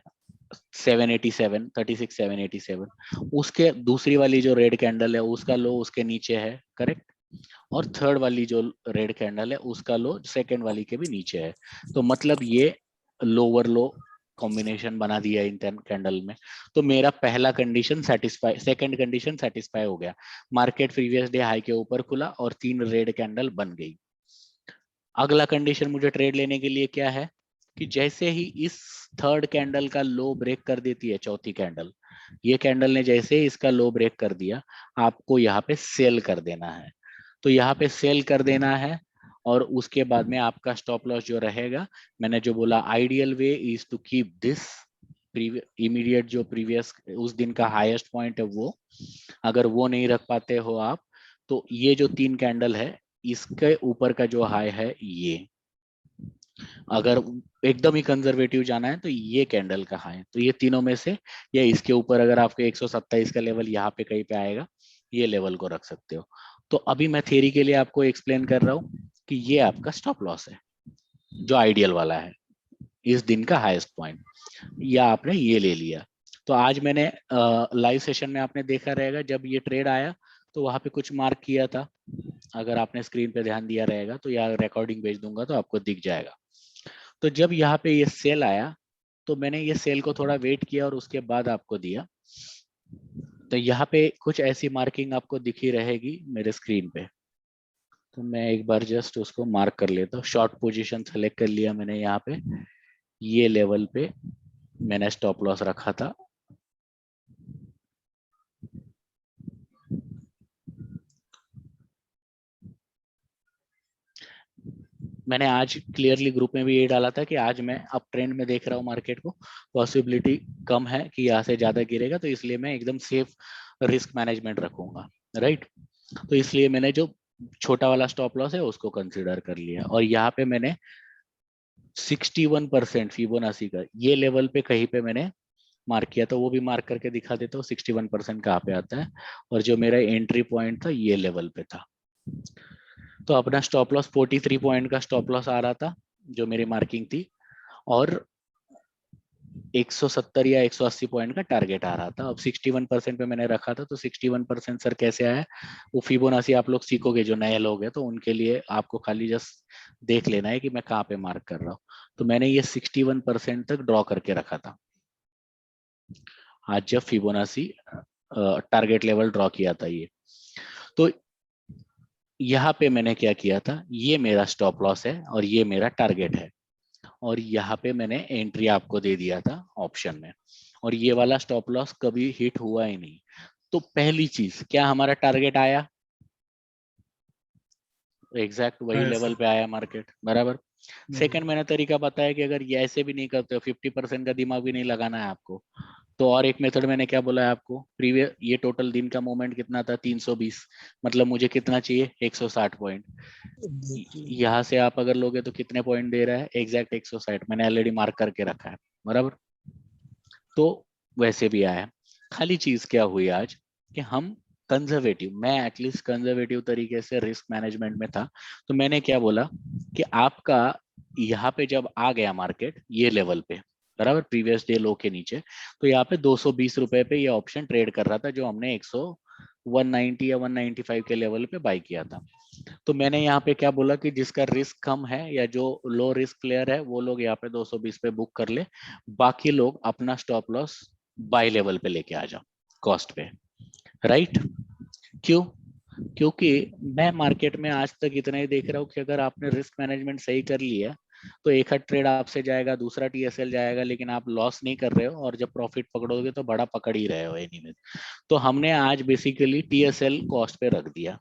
787, 36,787। उसके दूसरी वाली जो रेड कैंडल है उसका लो उसके नीचे है, करेक्ट? और थर्ड वाली जो रेड कैंडल है उसका लो सेकंड वाली के भी नीचे है। तो मतलब ये लोअर लो कॉम्बिनेशन बना दिया इन 10 कैंडल में। तो मेरा पहला condition satisfy, second condition satisfy हो गया, मार्केट प्रीवियस डे हाई के ऊपर खुला और 3 रेड कैंडल बन गई। अगला कंडीशन मुझे ट्रेड लेने के लिए क्या है कि जैसे ही इस थर्ड कैंडल का लो ब्रेक कर देती है चौथी कैंडल, ये कैंडल ने जैसे ही इसका लो ब्रेक कर दिया, आपको यहाँ पे सेल कर देना है। तो यहाँ पे सेल कर देना है और उसके बाद में आपका स्टॉप लॉस जो रहेगा, मैंने जो बोला ideal way is to keep this immediate, जो प्रीवियस उस दिन का हाईएस्ट पॉइंट है वो, अगर वो नहीं रख पाते हो आप, तो ये जो 3 कैंडल है इसके ऊपर का जो हाई है ये, अगर एकदम ही कंजर्वेटिव जाना है तो ये कैंडल का हाई, तो ये तीनों में से या इसके ऊपर अगर आपको 127 का लेवल यहाँ पे कहीं पे आएगा, ये लेवल को रख सकते हो। तो अभी मैं थ्योरी के लिए आपको एक्सप्लेन कर रहा हूँ कि ये आपका स्टॉप लॉस है जो आइडियल वाला है, इस दिन का हाईएस्ट पॉइंट, या आपने ये ले लिया। तो आज मैंने लाइव सेशन में आपने देखा रहेगा जब ये ट्रेड आया तो वहां पे कुछ मार्क किया था, अगर आपने स्क्रीन पे ध्यान दिया रहेगा तो, या रिकॉर्डिंग भेज दूंगा तो आपको दिख जाएगा। तो जब यहाँ पे ये सेल आया तो मैंने ये सेल को थोड़ा वेट किया और उसके बाद आपको दिया। तो यहाँ पे कुछ ऐसी मार्किंग आपको दिखी रहेगी मेरे स्क्रीन पे, तो मैं एक बार जस्ट उसको मार्क कर लेता हूँ। शॉर्ट पोजीशन सेलेक्ट कर लिया मैंने, यहाँ पे ये लेवल पे मैंने स्टॉप लॉस रखा था। मैंने आज क्लियरली ग्रुप में भी ये डाला था कि आज मैं अप ट्रेंड में देख रहा हूँ मार्केट को, पॉसिबिलिटी कम है कि यहाँ से ज्यादा गिरेगा, तो इसलिए मैं एकदम सेफ रिस्क मैनेजमेंट रखूंगा, राइट। तो इसलिए मैंने जो छोटा वाला स्टॉप लॉस है उसको कंसीडर कर लिया, और यहाँ पे मैंने 61% फिबोनाची का ये लेवल पे कहीं पे मैंने मार्क किया, तो वो भी मार्क करके दिखा देता हूँ 61% कहाँ पे आता है, और जो मेरा एंट्री पॉइंट था ये लेवल पे था। तो अपना स्टॉप लॉस 43 पॉइंट का स्टॉप लॉस आ रहा था जो मेरी मार्किंग थी, और 170 या 180 पॉइंट का टारगेट आ रहा था। अब 61% पे मैंने रखा था, तो 61% सर कैसे आया, वो फिबोनाची आप लोग सीखोगे जो नए लोग हैं, तो उनके लिए आपको खाली जस्ट देख लेना है कि मैं कहाँ पे मार्क कर रहा हूँ। तो मैंने ये 61% तक ड्रॉ करके रखा था आज जब फिबोनाची टारगेट लेवल ड्रॉ किया था ये। तो यहाँ पे मैंने क्या किया था, ये मेरा स्टॉप लॉस है और ये मेरा टारगेट है, और यहाँ पे मैंने एंट्री आपको दे दिया था ऑप्शन में, और ये वाला स्टॉप लॉस कभी हिट हुआ ही नहीं। तो पहली चीज, क्या हमारा टारगेट आया, एग्जैक्ट वही लेवल पे आया मार्केट, बराबर। सेकंड मैंने तरीका बताया कि अगर ये ऐसे भी नहीं करते हो, 50% का दिमाग भी नहीं लगाना है आपको, तो और एक मेथड मैंने क्या बोला है आपको, प्रीवियस ये टोटल दिन का मूवमेंट कितना था 320, मतलब मुझे कितना चाहिए 160 पॉइंट। यहाँ से आप अगर लोगे तो कितने पॉइंट दे रहा है, एग्जैक्ट 160 मैंने ऑलरेडी मार्क करके रखा है, बराबर। तो वैसे भी आया। खाली चीज क्या हुई आज कि हम कंजर्वेटिव, मैं एटलीस्ट कंजर्वेटिव तरीके से रिस्क मैनेजमेंट में था, तो मैंने क्या बोला कि आपका यहाँ पे जब आ गया मार्केट ये लेवल पे, बराबर प्रीवियस डे लो के नीचे, तो यहाँ पे 220 रुपए पे ये ऑप्शन ट्रेड कर रहा था जो हमने 190 या 195 के लेवल पे बाय किया था। तो मैंने यहाँ पे क्या बोला कि जिसका रिस्क कम है या जो लो रिस्क प्लेयर है वो लोग यहाँ पे 220 पे बुक कर ले, बाकी लोग अपना स्टॉप लॉस बाय लेवल पे लेके आ जाओ कॉस्ट पे, राइट। क्यों, क्योंकि मैं मार्केट में आज तक इतना ही देख रहा हूँ कि अगर आपने रिस्क मैनेजमेंट सही कर लिया तो एक हद ट्रेड आपसे जाएगा, दूसरा टीएसएल जाएगा, लेकिन आप लॉस नहीं कर रहे हो, और जब प्रॉफिट पकड़ोगे तो बड़ा पकड़ ही रहे हो एनीवेज। तो हमने आज बेसिकली टीएसएल कॉस्ट पे रख दिया।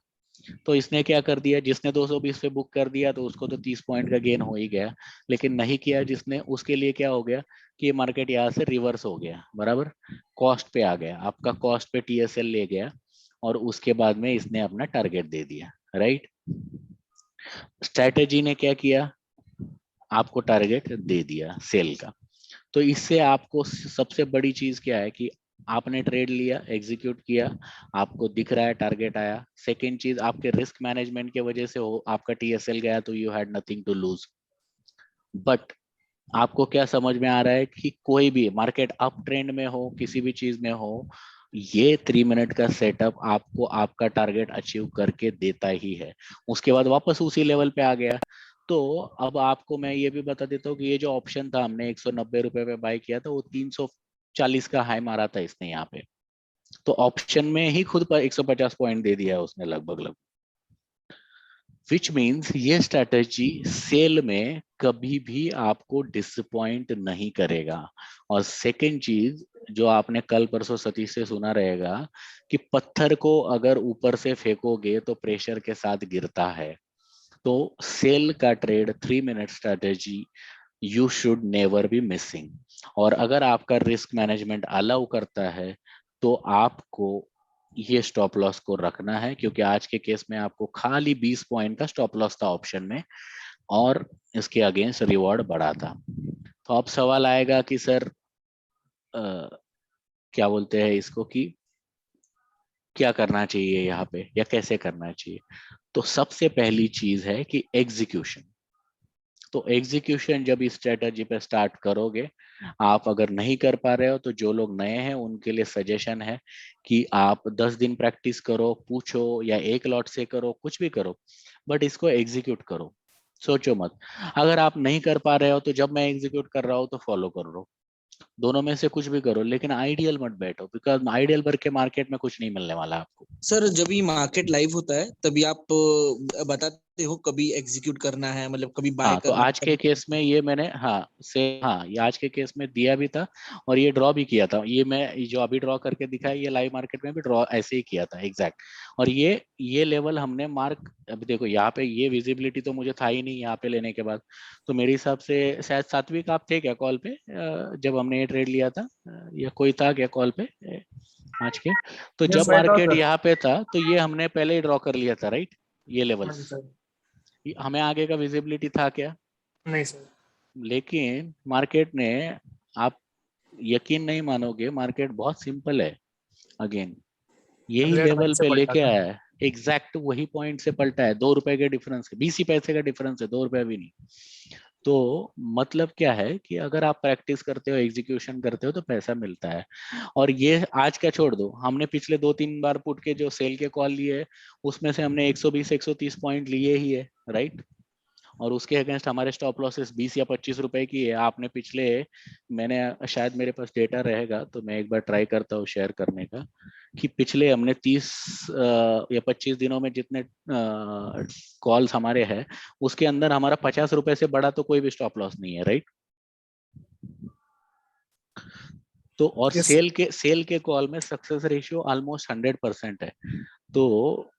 तो इसने क्या कर दिया, जिसने 220 पे बुक कर दिया तो उसको तो 30 पॉइंट का गेन हो ही गया, लेकिन नहीं किया जिसने, उसके लिए क्या हो गया कि मार्केट यहाँ से रिवर्स हो गया, बराबर कॉस्ट पे आ गया, आपका कॉस्ट पे टीएसएल ले गया, और उसके बाद में इसने अपना टारगेट दे दिया, राइट। स्ट्रेटेजी ने क्या किया, आपको टारगेट दे दिया सेल का। तो इससे आपको सबसे बड़ी चीज क्या है कि आपने ट्रेड लिया, एग्जीक्यूट किया, आपको दिख रहा है टारगेट आया। सेकेंड चीज, आपके रिस्क मैनेजमेंट के वजह से हो आपका टीएसएल गया तो you had nothing to lose. But आपको क्या समझ में आ रहा है कि कोई भी मार्केट अप ट्रेंड में हो, किसी भी चीज में हो, ये 3 मिनट का सेटअप आपको आपका टारगेट अचीव करके देता ही है। उसके बाद वापस उसी लेवल पे आ गया तो अब आपको मैं ये भी बता देता हूँ कि ये जो ऑप्शन था हमने 190 रुपए पे बाय किया था, वो 340 का हाई मारा था इसने यहाँ पे। तो ऑप्शन में ही खुद पर 150 पॉइंट दे दिया है उसने लगभग। विच मीन्स ये स्ट्रेटेजी सेल में कभी भी आपको डिसअपॉइंट नहीं करेगा। और सेकंड चीज जो आपने कल परसों सतीश से सुना रहेगा कि पत्थर को अगर ऊपर से फेंकोगे तो प्रेशर के साथ गिरता है। तो सेल का trade 3 minute strategy you should never be missing. और अगर आपका रिस्क मैनेजमेंट अलाउ करता है तो आपको ये स्टॉप लॉस को रखना है, क्योंकि आज के केस में आपको खाली 20 पॉइंट का स्टॉप लॉस था ऑप्शन में और इसके अगेंस्ट रिवॉर्ड बढ़ा था। तो अब सवाल आएगा कि सर क्या बोलते हैं इसको, कि क्या करना चाहिए यहाँ पे या कैसे करना चाहिए। तो सबसे पहली चीज है कि एग्जीक्यूशन। तो एग्जीक्यूशन जब इस स्ट्रेटजी पे स्टार्ट करोगे, आप अगर नहीं कर पा रहे हो तो जो लोग नए हैं उनके लिए सजेशन है कि आप 10 दिन प्रैक्टिस करो, पूछो या एक लॉट से करो, कुछ भी करो, बट इसको एग्जीक्यूट करो। सोचो मत। अगर आप नहीं कर पा रहे हो तो जब मैं एग्जीक्यूट कर रहा हूँ तो फॉलो कर रहा हूँ। दोनों में से कुछ भी करो, लेकिन आइडियल मत बैठो, बिकॉज आइडियल वर्क के मार्केट में कुछ नहीं मिलने वाला आपको। सर जब ये मार्केट लाइव होता है तभी आप बताते हो कभी एग्जीक्यूट करना है, मतलब कभी बाय हाँ, तो करना है, आज के केस में ये मैंने ये आज के केस में दिया भी था और ये ड्रॉ भी किया था। ये मैं जो अभी ड्रॉ करके दिखाया, ये लाइव मार्केट में भी ड्रॉ ऐसे ही किया था एग्जैक्ट। और ये लेवल हमने मार्क, अभी देखो यहाँ पे ये विजिबिलिटी तो मुझे था ही नहीं यहाँ पे लेने के बाद। तो मेरे हिसाब से शायद सात्विक आप थे क्या कॉल पे जब हमने ये ट्रेड लिया था, या कोई था क्या कॉल पे आज के? तो Yes, जब मैं था मार्केट सर। यहाँ पे था तो ये हमने पहले ही ड्रॉ कर लिया था, राइट? ये हाँ जी लेवल्स सर। हमें आगे का विजिबिलिटी था क्या? नहीं सर। लेकिन मार्केट ने, आप यकीन नहीं मानोगे, मार्केट बहुत सिंपल है। अगेन यही 100 लेवल पॉइंट से पे पलटा लेके था। आया है, एग्जैक्ट वही पॉइंट से पलटा है। 2 रुपए के डिफरेंस है, 20 ही पैसे का डिफरेंस है, 2 रुपए भी नहीं। तो मतलब क्या है कि अगर आप प्रैक्टिस करते हो, एग्जीक्यूशन करते हो तो पैसा मिलता है। और ये आज का छोड़ दो, हमने पिछले 2-3 बार पुट के जो सेल के कॉल लिए उसमें से हमने 120 130 पॉइंट लिए ही है, राइट? और उसके अगेंस्ट हमारे स्टॉप लॉसेस 20 या 25 रुपए की है। आपने पिछले, मैंने शायद मेरे पास डेटा रहेगा तो मैं एक बार ट्राई करता हूँ शेयर करने का, कि पिछले हमने 30 या 25 दिनों में जितने कॉल्स हमारे हैं उसके अंदर हमारा 50 रुपए से बड़ा तो कोई भी स्टॉप लॉस नहीं है, राइट? तो और यस सेल के कॉल में सक्सेस रेशियो ऑलमोस्ट 100% है। तो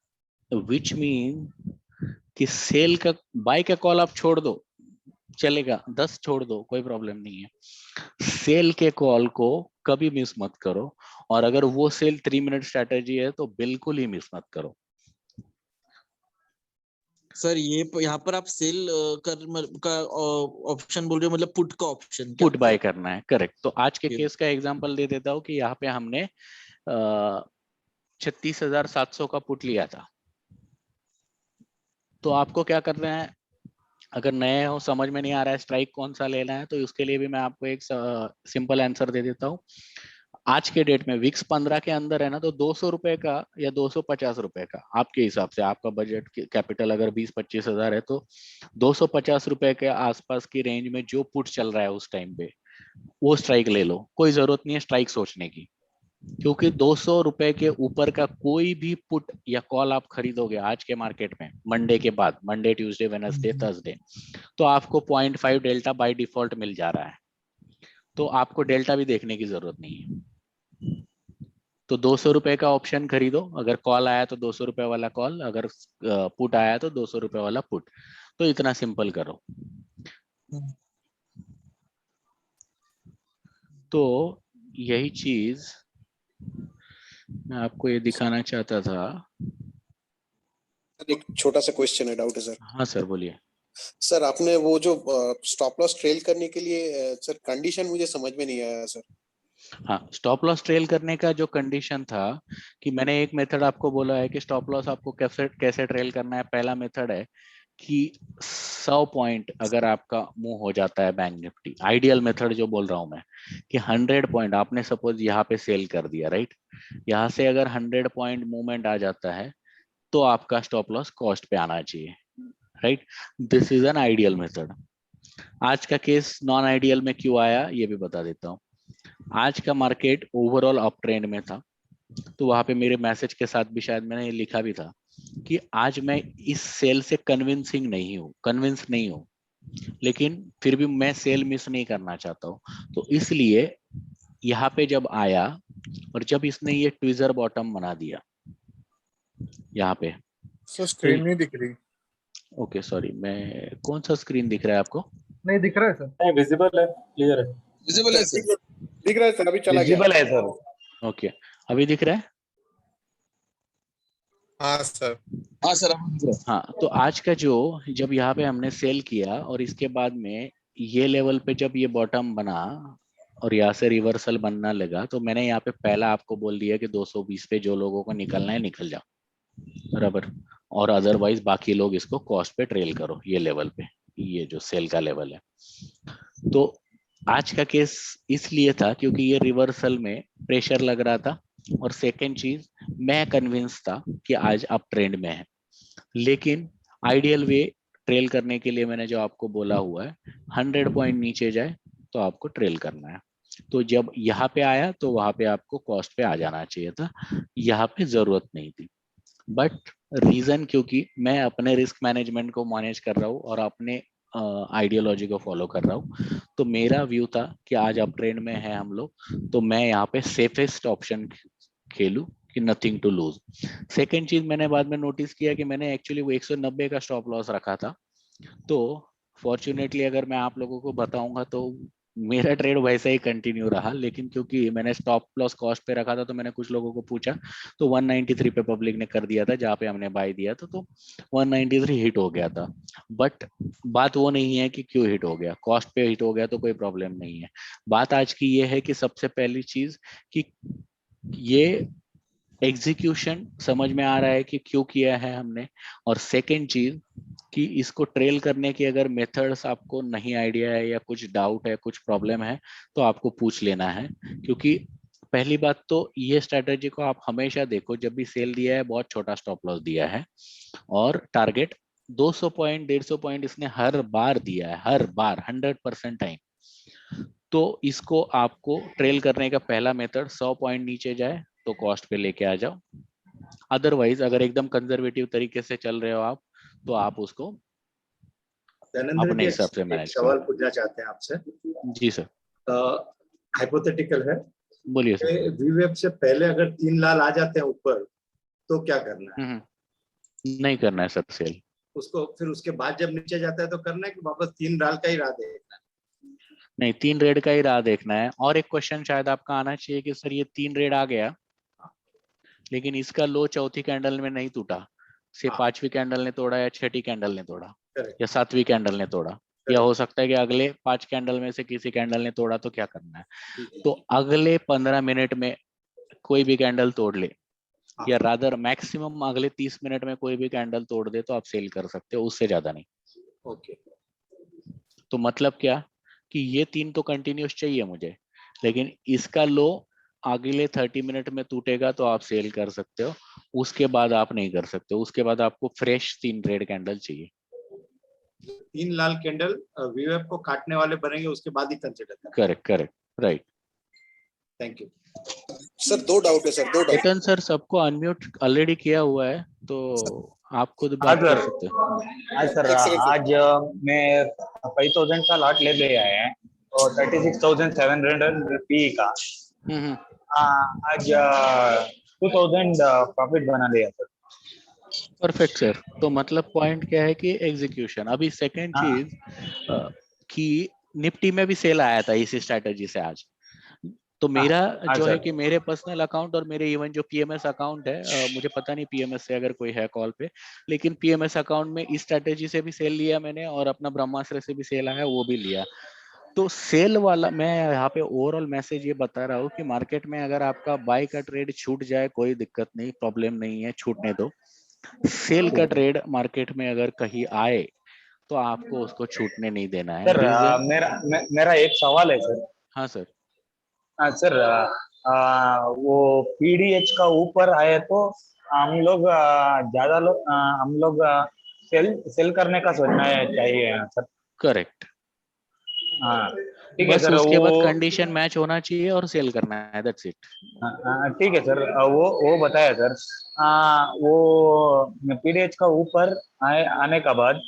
विच मीन कि सेल का, बाय का कॉल आप छोड़ दो, चलेगा, 10 छोड़ दो, कोई प्रॉब्लम नहीं है। सेल के कॉल को कभी मिस मत करो। और अगर वो सेल 3 मिनट स्ट्रेटेजी है तो बिल्कुल ही मिस मत करो। सर ये यहाँ पर आप सेल का ऑप्शन बोल रहे हो, मतलब पुट का ऑप्शन क्या? पुट बाय करना है, करेक्ट। तो आज के Okay. केस का एग्जांपल दे देता हूँ कि यहाँ पे हमने 36,700 का पुट लिया था। तो आपको क्या करना है, अगर नए हो, समझ में नहीं आ रहा है स्ट्राइक कौन सा लेना है, तो उसके लिए भी मैं आपको एक सिंपल आंसर दे देता हूँ। आज के डेट में विक्स 15 के अंदर है ना, तो 200 रुपए का या 250 रुपए का, आपके हिसाब से, आपका बजट कैपिटल अगर 20-25 हजार है तो 250 रुपए के आसपास की रेंज में जो पुट चल रहा है उस टाइम पे, वो स्ट्राइक ले लो। कोई जरूरत नहीं है स्ट्राइक सोचने की, क्योंकि 200 रुपए के ऊपर का कोई भी पुट या कॉल आप खरीदोगे आज के मार्केट में, मंडे के बाद, मंडे ट्यूसडे वेडनेसडे थर्सडे, तो आपको 0.5 डेल्टा बाय डिफॉल्ट मिल जा रहा है। तो आपको डेल्टा भी देखने की जरूरत नहीं है। तो 200 रुपए का ऑप्शन खरीदो, अगर कॉल आया तो 200 रुपए वाला कॉल, अगर पुट आया तो 200 रुपए वाला पुट। तो इतना सिंपल करो। तो यही चीज मैं आपको ये दिखाना चाहता था। एक छोटा सा क्वेश्चन है, डाउट है सर। हाँ सर बोलिए। सर आपने वो जो स्टॉप लॉस ट्रेल करने के लिए सर कंडीशन मुझे समझ में नहीं आया सर। हाँ, स्टॉप लॉस ट्रेल करने का जो कंडीशन था, कि मैंने एक मेथड आपको बोला है कि स्टॉप लॉस आपको कैसे कैसे ट्रेल करना है। पहला मेथड है कि 100 पॉइंट अगर आपका मूव हो जाता है बैंक निफ्टी, आइडियल मेथड जो बोल रहा हूं मैं, कि 100 पॉइंट आपने सपोज यहाँ पे सेल कर दिया, राइट? यहाँ से अगर 100 पॉइंट मूवमेंट आ जाता है तो आपका स्टॉप लॉस कॉस्ट पे आना चाहिए, right? This is an ideal method. आज का केस नॉन आइडियल में क्यों आया ये भी बता देता हूँ। आज का मार्केट ओवरऑल अप ट्रेंड में था, तो वहां पे मेरे मैसेज के साथ भी शायद मैंने ये लिखा भी था कि आज मैं इस सेल से कन्विंस नहीं हूँ, लेकिन फिर भी मैं सेल मिस नहीं करना चाहता हूँ। तो इसलिए यहाँ पे जब आया और जब इसने ये ट्विजर बॉटम बना दिया यहाँ पे, सर स्क्रीन नहीं दिख रही। ओके सॉरी, मैं कौन सा स्क्रीन दिख रहा है आपको? नहीं दिख रहा है सर। नहीं, विजिबल है, क्लियर है। विजिबल है सर। दिख रहा है सर, अभी चला गया। विजिबल है सर। ओके, अभी दिख रहा है? हाँ सर। हाँ सर, अब दिख रहा है। हाँ, तो आज का जो जब यहाँ पे हमने सेल किया और इसके बाद में ये लेवल पे जब ये बॉटम बना और यहाँ से रिवर्सल बनना लगा, तो मैंने यहाँ पे पहला आपको बोल दिया कि 220 पे जो लोगों को निकलना है निकल जाओ, बराबर, और अदरवाइज बाकी लोग इसको कॉस्ट पे ट्रेल करो ये लेवल पे, ये जो सेल का लेवल है। तो आज का केस इसलिए था क्योंकि ये रिवर्सल में प्रेशर लग रहा था, और सेकेंड चीज मैं कन्विंस था कि आज अप ट्रेंड में है। लेकिन आइडियल वे ट्रेल करने के लिए मैंने जो आपको बोला हुआ है 100 पॉइंट नीचे जाए तो आपको ट्रेल करना है। तो जब यहाँ पे आया तो वहां पे आपको कॉस्ट पे आ जाना चाहिए था, यहाँ पे जरूरत नहीं थी। बट रीजन क्योंकि मैं अपने रिस्क मैनेजमेंट को मैनेज कर रहा हूँ और अपने आइडियोलॉजी को फॉलो कर रहा हूँ, तो मेरा व्यू था कि आज अप ट्रेंड में है हम लोग, तो मैं यहाँ पे सेफेस्ट ऑप्शन खेलूं कि नथिंग टू लूज। सेकेंड चीज मैंने बाद में नोटिस किया कि मैंने एक्चुअली वो 190 का स्टॉप लॉस रखा था, तो फॉर्चुनेटली अगर मैं आप लोगों को बताऊंगा तो मेरा ट्रेड वैसा ही कंटिन्यू रहा, लेकिन क्योंकि मैंने स्टॉप लॉस कॉस्ट पे रखा था तो मैंने कुछ लोगों को पूछा तो 193 पे पब्लिक ने कर दिया था जहाँ पे हमने बाय दिया था, तो 193 हिट हो गया था। बट बात वो नहीं है कि क्यों हिट हो गया, कॉस्ट पे हिट हो गया तो कोई प्रॉब्लम नहीं है। बात आज की ये है कि सबसे पहली चीज कि ये एग्जीक्यूशन समझ में आ रहा है कि क्यों किया है हमने, और सेकेंड चीज कि इसको ट्रेल करने की अगर मेथड्स आपको नहीं आइडिया है या कुछ डाउट है, कुछ प्रॉब्लम है, तो आपको पूछ लेना है। क्योंकि पहली बात तो ये स्ट्रेटेजी को आप हमेशा देखो, जब भी सेल दिया है बहुत छोटा स्टॉप लॉस दिया है, और टारगेट 200 पॉइंट 150 पॉइंट इसने हर बार दिया है, हर बार 100% टाइम। तो इसको आपको ट्रेल करने का पहला मेथड 100 पॉइंट नीचे जाए तो कॉस्ट पे लेके आ जाओ, अदरवाइज अगर एकदम कंजर्वेटिव तरीके से चल रहे हो आप तो आप उसको धनेंद्र अपने जी, हिसाब से एक मैनेज सवाल करो। पूछना चाहते हैं आपसे। जी सर, हाइपोथेटिकल है। बोलिए सर। वीवेब से पहले अगर 3 लाल आ जाते हैं ऊपर तो क्या करना है? नहीं करना है सर सेल। उसको फिर उसके बाद जब नीचे जाता है तो करना है कि वापस 3 लाल का ही राह देखना है? नहीं, 3 रेड का ही राह देखना है। और एक क्वेश्चन शायद आपका आना चाहिए कि सर ये 3 रेड आ गया लेकिन इसका लो चौथी कैंडल में नहीं टूटा, से पांचवी कैंडल ने तोड़ा या छठी कैंडल ने तोड़ा या सातवीं कैंडल ने तोड़ा, या हो सकता है कि अगले 5 कैंडल में से किसी कैंडल ने तोड़ा, तो क्या करना है? तो अगले 15 मिनट में कोई भी कैंडल तोड़ ले, या रादर मैक्सिमम अगले 30 मिनट में कोई भी कैंडल तोड़ दे तो आप सेल कर सकते हो, उससे ज्यादा नहीं। ओके। तो मतलब क्या कि ये 3 तो कंटिन्यूस चाहिए मुझे, लेकिन इसका लो अगले 30 मिनट में टूटेगा तो आप सेल कर सकते हो, उसके बाद आप नहीं कर सकते, उसके बाद आपको फ्रेश 3 रेड कैंडल चाहिए। 3 लाल कैंडल वीवेब को काटने वाले बनेंगे, उसके बाद ही कंसिडर करना। Correct correct, right. Thank you sir. 2 doubt है सर, 2 डाउट। चेतन सर सबको अनम्यूट ऑलरेडी किया हुआ है तो आप खुद बात कर सकते हो। आज सर, आज मैं 5000 का लॉट ले ले आए हैं और 36,700 पी का आज 2000 प्रॉफिट बना लिया सर। Perfect sir. तो मतलब पॉइंट क्या है कि एग्जीक्यूशन। अभी सेकंड चीज कि निफ्टी में भी सेल आया था इसी स्ट्रेटेजी से आज, तो मेरा जो है कि मेरे पर्सनल अकाउंट और मेरे इवन जो पीएमएस अकाउंट है, मुझे पता नहीं पीएमएस से अगर कोई है कॉल पे, लेकिन पीएमएस अकाउंट में इस स्ट्रेटेजी से भी सेल लिया मैंने और अपना ब्रह्मास्त्र से भी सेल आया वो भी लिया। तो सेल वाला मैं यहाँ पे ओवरऑल मैसेज ये बता रहा हूँ कि मार्केट में अगर आपका बाय का ट्रेड छूट जाए कोई दिक्कत नहीं, प्रॉब्लम नहीं है, छूटने दो। सेल का ट्रेड मार्केट में अगर कहीं आए तो आपको उसको छूटने नहीं देना है। सर मेरा एक सवाल है सर। हाँ सर। सर, वो पीडीएच का ऊपर आए तो हम लोग ज्यादा लोग हम लोग सेल करने का सोचना चाहिए सर। करेक्ट। हाँ ठीक है बस सर। उसके बाद वो कंडीशन मैच होना चाहिए और सेल करना है, दैट्स इट। ठीक है सर। वो बताया सर। वो पीरियड का ऊपर आने का बाद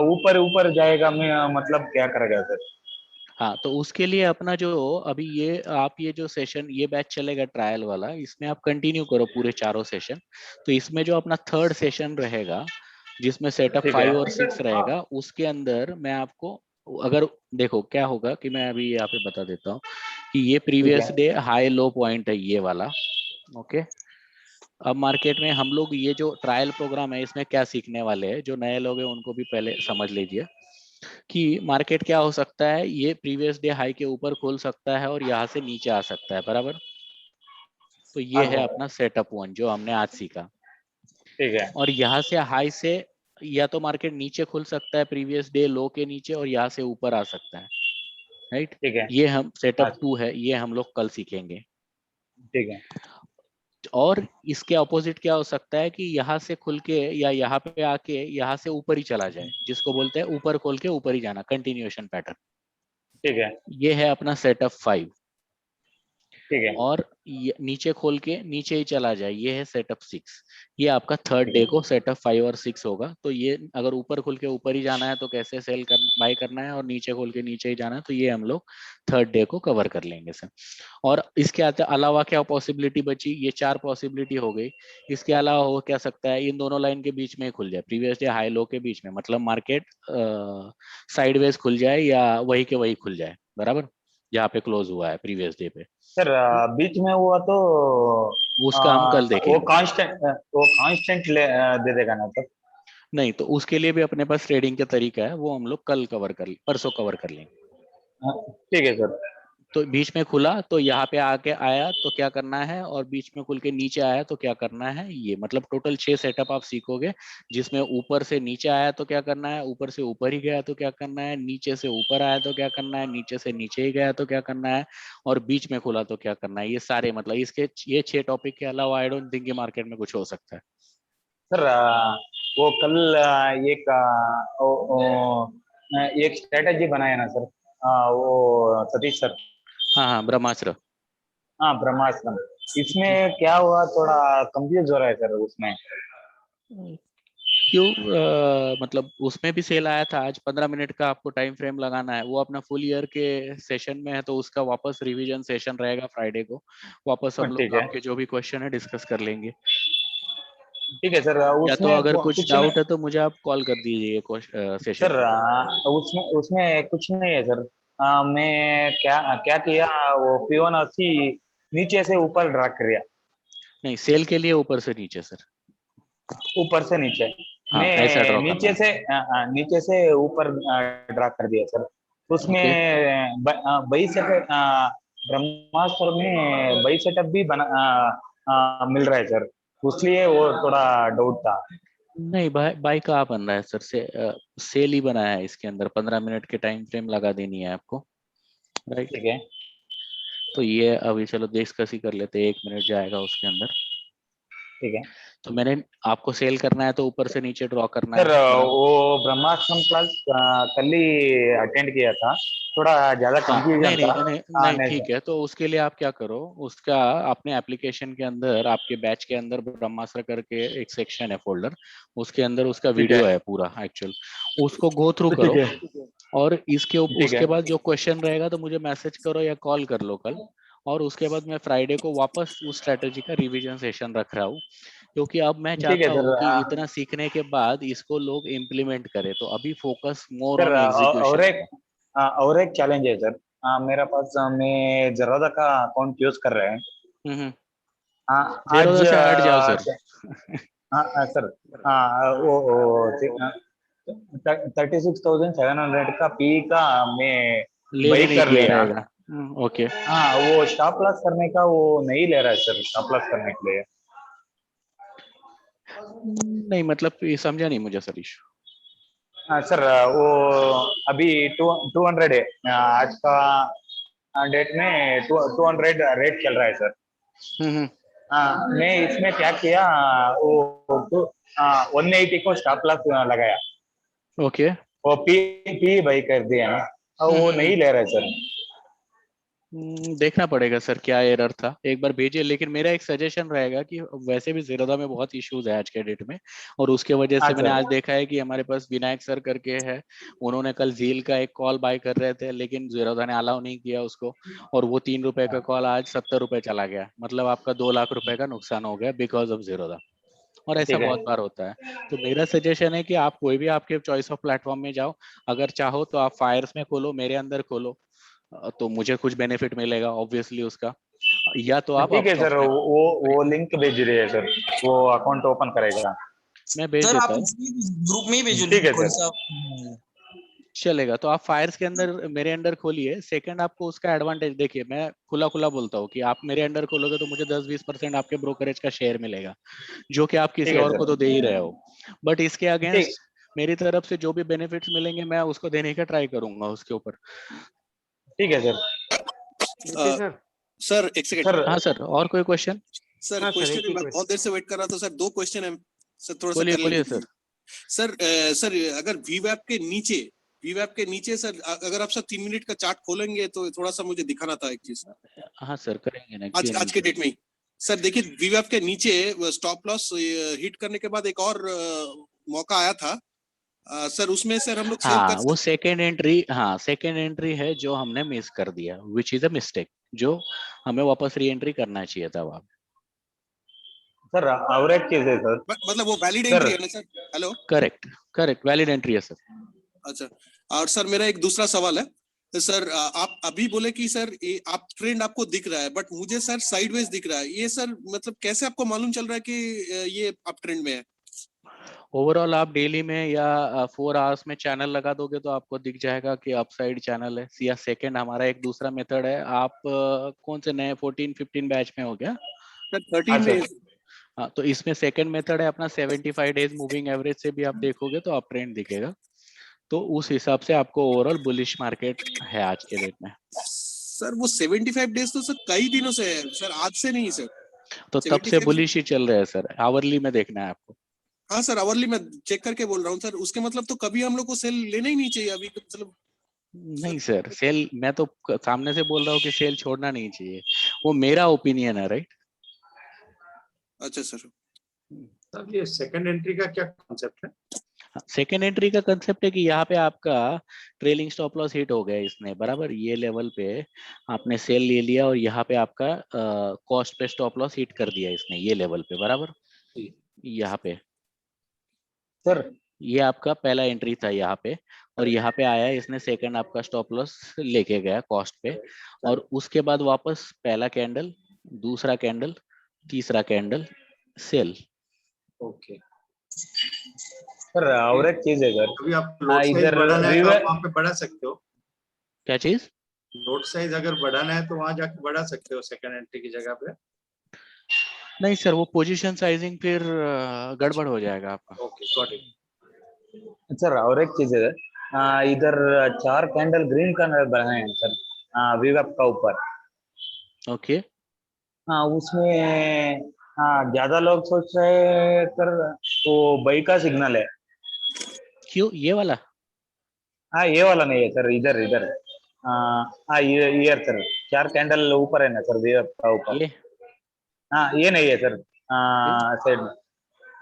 ऊपर ऊपर जाएगा, मैं मतलब क्या करेगा सर? हाँ, तो उसके लिए अपना जो अभी ये आप ये जो सेशन ये बैच चलेगा ट्रायल वाला, इसमें आप कंटिन्यू करो पूरे चारों सेशन। तो इसमें जो अपना थर्ड सेशन रहेगा जिसमें सेटअप ठीक 5 है। और 6 रहेगा, उसके अंदर मैं आपको, अगर देखो क्या होगा कि मैं अभी यहाँ पे बता देता हूँ कि ये ठीक है। Previous day high low point है ये वाला। ओके, अब मार्केट में हम लोग ये जो ट्रायल प्रोग्राम है इसमें क्या सीखने वाले हैं, जो नए लोग हैं उनको भी पहले समझ लीजिए कि मार्केट क्या हो सकता है। ये प्रीवियस डे हाई के ऊपर खोल सकता है और यहाँ से नीचे आ सकता है, बराबर। तो ये हाँ है सर। अपना सेटअप 1 जो हमने आज सीखा। ठीक है। और यहाँ से हाई से या तो मार्केट नीचे खुल सकता है प्रीवियस डे लो के नीचे, और यहाँ से ऊपर आ सकता है, राइट। ठीक है। ये हम हाँ सेटअप 2 है, ये हम लोग कल सीखेंगे। ठीक है। और इसके अपोजिट क्या हो सकता है कि यहाँ से खुल के या यहाँ पे आके यहाँ से ऊपर ही चला जाए, जिसको बोलते हैं ऊपर खोल के ऊपर ही जाना, कंटिन्यूएशन पैटर्न। ठीक है। ये है अपना सेटअप 5। ठीक है। और नीचे खोल के नीचे ही चला जाए, ये है सेटअप 6। ये आपका थर्ड ठीक डे है। को सेटअप 5 और 6 होगा। तो ये अगर ऊपर खुल के ऊपर ही जाना है तो कैसे सेल कर बाय करना है, और नीचे खोल के नीचे ही जाना है, तो ये हम लोग थर्ड डे को कवर कर लेंगे सर। और इसके अलावा क्या पॉसिबिलिटी बची, ये 4 पॉसिबिलिटी हो गई। इसके अलावा हो क्या सकता है, इन दोनों लाइन के बीच में ही खुल जाए, प्रीवियस डे हाई लो के बीच में, मतलब मार्केट साइडवेज खुल जाए या वही के वही खुल जाए, बराबर, जहाँ पे क्लोज हुआ है प्रीवियस डे पे। सर बीच में हुआ तो उसका हम कल वो देखेंगे। कांस्टेंट दे देगा ना सर? नहीं, तो उसके लिए भी अपने पास ट्रेडिंग का तरीका है, वो हम लोग कल कवर कर परसों कवर कर लेंगे। ठीक है सर। तो बीच में खुला तो यहाँ पे आके आया तो क्या करना है, और बीच में खुल के नीचे आया तो क्या करना है, ये मतलब टोटल 6 सेटअप आप सीखोगे। जिसमें ऊपर से नीचे आया तो क्या करना है, ऊपर से ऊपर ही गया तो क्या करना है, नीचे से ऊपर आया तो क्या करना है, नीचे से नीचे ही गया तो क्या करना है, और बीच में खुला तो क्या करना है। ये सारे मतलब इसके ये 6 टॉपिक के अलावा आई डोंट थिंक मार्केट में कुछ हो सकता है। सर वो कल एक स्ट्रेटेजी बनाया ना सर, वो सतीश सर। हाँ हाँ, ब्रह्मास्त्र। हाँ ब्रह्मास्त्र। इसमें क्या हुआ, थोड़ा कंफ्यूज हो रहा है सर उसमें। क्यों, मतलब उसमें भी सेल आया था आज। 15 मिनट का आपको टाइम फ्रेम लगाना है, वो अपना फुल ईयर के सेशन में है, तो उसका वापस रिवीजन सेशन रहेगा फ्राइडे को। वापस हम ठीक लोग है। आपके जो भी क्वेश्चन है डिस्कस कर लेंगे। ठीक है सर। या तो उसमें अगर कुछ कुछ डाउट नहीं है तो मुझे आप कॉल कर दीजिए सेशन सर। में। उसमें उसमें कुछ नहीं है सर। मैं क्या क्या किया, वो फिबोनाची नीचे से ऊपर ड्रा कर दिया। नहीं, सेल के लिए ऊपर से नीचे सर। ऊपर से नीचे। हाँ, ऐसा मैं ड्रॉ करना है। नीचे से ऊपर ड्रा कर दिया सर। ओके। उसमें बई सेटअप, ब्रह्मास्त्र में बई सेटअप भी बना मिल रहा है सर। इसलिए वो थोड़ा डाउट था। नहीं, बाई कहाँ बन रहा है सर, सेल ही बनाया है इसके अंदर। 15 मिनट के टाइम फ्रेम लगा देनी है आपको, राइट। ठीक है। तो ये अभी चलो डिस्कस ही कर लेते हैं, 1 मिनट जाएगा उसके अंदर। ठीक है तो मैंने आपको सेल करना है तो ऊपर से नीचे ड्रॉ करना सर। है, बराबर। वो ब्रह्मास्त्र क्लास कल ही अटेंड किया था, थोड़ा ज्यादा हाँ, नहीं कंफ्यूजन था। नहीं नहीं नहीं, नहीं ठीक सर। है। तो उसके लिए आप क्या करो, उसका अपने एप्लीकेशन के अंदर आपके बैच के अंदर ब्रह्मास्त्र करके एक सेक्शन है, फोल्डर। उसके अंदर उसका ठीक है। वीडियो है पूरा एक्चुअल, उसको गो थ्रू ठीक करो। है। और इसके ठीक है। उसके बाद जो क्वेश्चन रहेगा तो मुझे मैसेज करो या कॉल कर लो कल। और उसके बाद मैं फ्राइडे को वापस उस स्ट्रेटेजी का रिवीजन सेशन रख रहा हूँ, क्योंकि अब मैं ठीक है चाहता सर। हूँ कि इतना सीखने के बाद इसको लोग इम्प्लीमेंट करें। तो अभी फोकस मोर सर ऑन और एग्जीक्यूशन एक होगा। चैलेंज है सर। मेरा पास मैं जरोदा का अकाउंट यूज कर रहे हैं। हम्म। आज जेरोदा से हट जाओ सर। सर वो 36,700 का पी का मैं ले भी बाई नहीं कर किया लिया। रहेगा। ओके। हाँ वो स्टॉप लॉस करने का वो नहीं ले रहा है सर, स्टॉप लॉस करने के लिए। नहीं मतलब ये समझा नहीं मुझे सर इशू। सर वो अभी 200 है। आज का डेट में 200 रेट चल रहा है सर। हम्म। मैं इसमें क्या किया, वो 180 को स्टॉप लॉस लगाया, ओके। वो पी पी बाई कर दिया ना, और वो नहीं ले रहा है सर। देखना पड़ेगा सर क्या एरर था, एक बार भेजिए। लेकिन मेरा एक सजेशन रहेगा कि वैसे भी ज़ीरोधा में बहुत इश्यूज है आज के डेट में, और उसके वजह हाँ से मैंने सर। आज देखा है कि हमारे पास विनायक सर करके है, उन्होंने कल झील का एक कॉल बाय कर रहे थे, लेकिन ज़ीरोधा ने अलाउ नहीं किया उसको, और वो 3 रुपए का कॉल आज 70 रुपए चला गया। मतलब आपका 2 लाख रुपए का नुकसान हो गया बिकॉज ऑफ ज़ीरोधा, और ऐसा ठीक है। बहुत बार होता है। तो मेरा सजेशन है कि आप कोई भी आपके चॉइस ऑफ प्लेटफॉर्म में जाओ, अगर चाहो तो आप फायर्स में खोलो, मेरे अंदर खोलो, तो मुझे कुछ बेनिफिट मिलेगा ऑब्वियसली उसका, या तो आप ठीक है सर, अपस्टॉक्स में। वो लिंक भेज रही है सर, वो अकाउंट ओपन करेगा। मैं भेज सर देता आप हूँ, ग्रुप में ही भेजो ठीक है लिंक, कौन सर। सा। चलेगा। तो आप फायर्स के अंदर मेरे अंडर खोलिए। सेकंड आपको उसका एडवांटेज देखिए, मैं खुला खुला बोलता हूँ कि आप मेरे अंडर खोलोगे तो मुझे 10-20% आपके ब्रोकरेज का शेयर मिलेगा, जो कि आप किसी ठीक है और को तो सर। दे ही रहे हो। बट इसके ठीक अगेंस्ट मेरी तरफ से जो भी बेनिफिट्स मिलेंगे मैं उसको देने का ट्राई करूंगा उसके ऊपर। ठीक है सर। सर एक सेकंड। सर हाँ सर, और कोई क्वेश्चन? सर क्वेश्चन मैं बहुत देर से वेट कर रहा था सर, 2 क्वेश्चन है सर, थोड़ा सा बोलिए कर बोलिए लेंगे सर। सर। सर अगर वीवैप के नीचे सर, अगर आप सब 3 मिनट का चार्ट खोलेंगे तो थोड़ा सा मुझे दिखाना था एक चीज हाँ सर, करेंगे ना, आज क्यों नहीं आज के करेंगे। डेट में ही। सर देखिए वीवैप के नीचे स्टॉप लॉस हिट करने के बाद एक और मौका आया था सर, उसमें सर हम लोग सेल हाँ, कर वो सेकेंड एंट्री, हाँ सेकेंड एंट्री है जो हमने मिस कर दिया, विच इज अ मिस्टेक, जो हमें वापस री एंट्री करना चाहिए था वहां। सर और एक चीज है सर। मतलब वो वैलिड सर एंट्री है ना sir? Hello. Correct correct, valid entry है सर। अच्छा, और सर मेरा एक दूसरा सवाल है सर, आप अभी बोले कि सर आप ट्रेंड आपको दिख रहा है, बट मुझे सर साइडवेज दिख रहा है, ये सर मतलब कैसे आपको मालूम चल रहा है कि ये अप ट्रेंड में है? ओवरऑल आप डेली में या 4 आवर्स में चैनल लगा दोगे तो आपको दिख जाएगा कि अपसाइड चैनल है। या सेकंड हमारा एक दूसरा मेथड है, आप कौन से नए 14-15 बैच में हो गया? सर हाँ 13 सर। में। हाँ, तो इसमें सेकंड मेथड है अपना 75 डेज मूविंग एवरेज से भी आप देखोगे तो अप ट्रेंड दिखेगा। तो उस हिसाब से आपको ओवरऑल बुलिश मार्केट है आज के डेट में। सर वो 75 डेज तो सर कई दिनों से है सर, आज से नहीं सर। तो तब से 75। बुलिश ही चल रहे हैं सर, आवरली में देखना है आपको। हाँ सर, आवरली में चेक करके बोल रहा हूँ सर, उसके मतलब तो कभी हम लोग को सेल लेना ही नहीं चाहिए अभी मतलब। नहीं सर, सेल मैं तो सामने से बोल रहा हूँ कि सेल छोड़ना नहीं चाहिए, वो मेरा ओपिनियन है, राइट। अच्छा सर। तब ये सेकंड एंट्री का क्या कॉन्सेप्ट है? सेकेंड एंट्री का कंसेप्ट है कि यहाँ पे आपका ट्रेलिंग स्टॉप लॉस हिट हो गया इसने, बराबर ये लेवल पे आपने सेल ले लिया, और यहाँ पे आपका कॉस्ट पे स्टॉप लॉस हिट कर दिया इसने ये लेवल पे, बराबर यहाँ पे। सर ये आपका पहला एंट्री था यहाँ पे, और यहाँ पे आया इसने सेकंड आपका स्टॉप लॉस लेके गया कॉस्ट पे, और उसके बाद वापस पहला कैंडल, दूसरा कैंडल, तीसरा कैंडल, सेल। ओके। सर और एक चीज है सर, अभी आप लोड साइज इधर बढ़ाना है तो रिवर आप वहाँ पे बढ़ा सकते हो। क्या चीज? लोड साइज अगर बढ़ाना है तो वहां जाके बढ़ा सकते हो सेकंड एंट्री की जगह पे। नहीं सर, वो पोजीशन साइजिंग फिर गड़बड़ हो जाएगा आपका। Okay, got it. सर और एक चीज है, इधर 4 कैंडल ग्रीन कलर बनाए हैं सर, वीवेप का ऊपर। ओके। हाँ उसमें, हाँ ज्यादा लोग सोच रहे हैं सर वो बाई का सिग्नल है। क्यों ये वाला? हाँ ये वाला नहीं है सर, इधर इधर, हाँ ये सर 4 कैंडल ऊपर है ना सर, वीवेप का ऊपर। ये हाँ ये नहीं है सर, साइड में।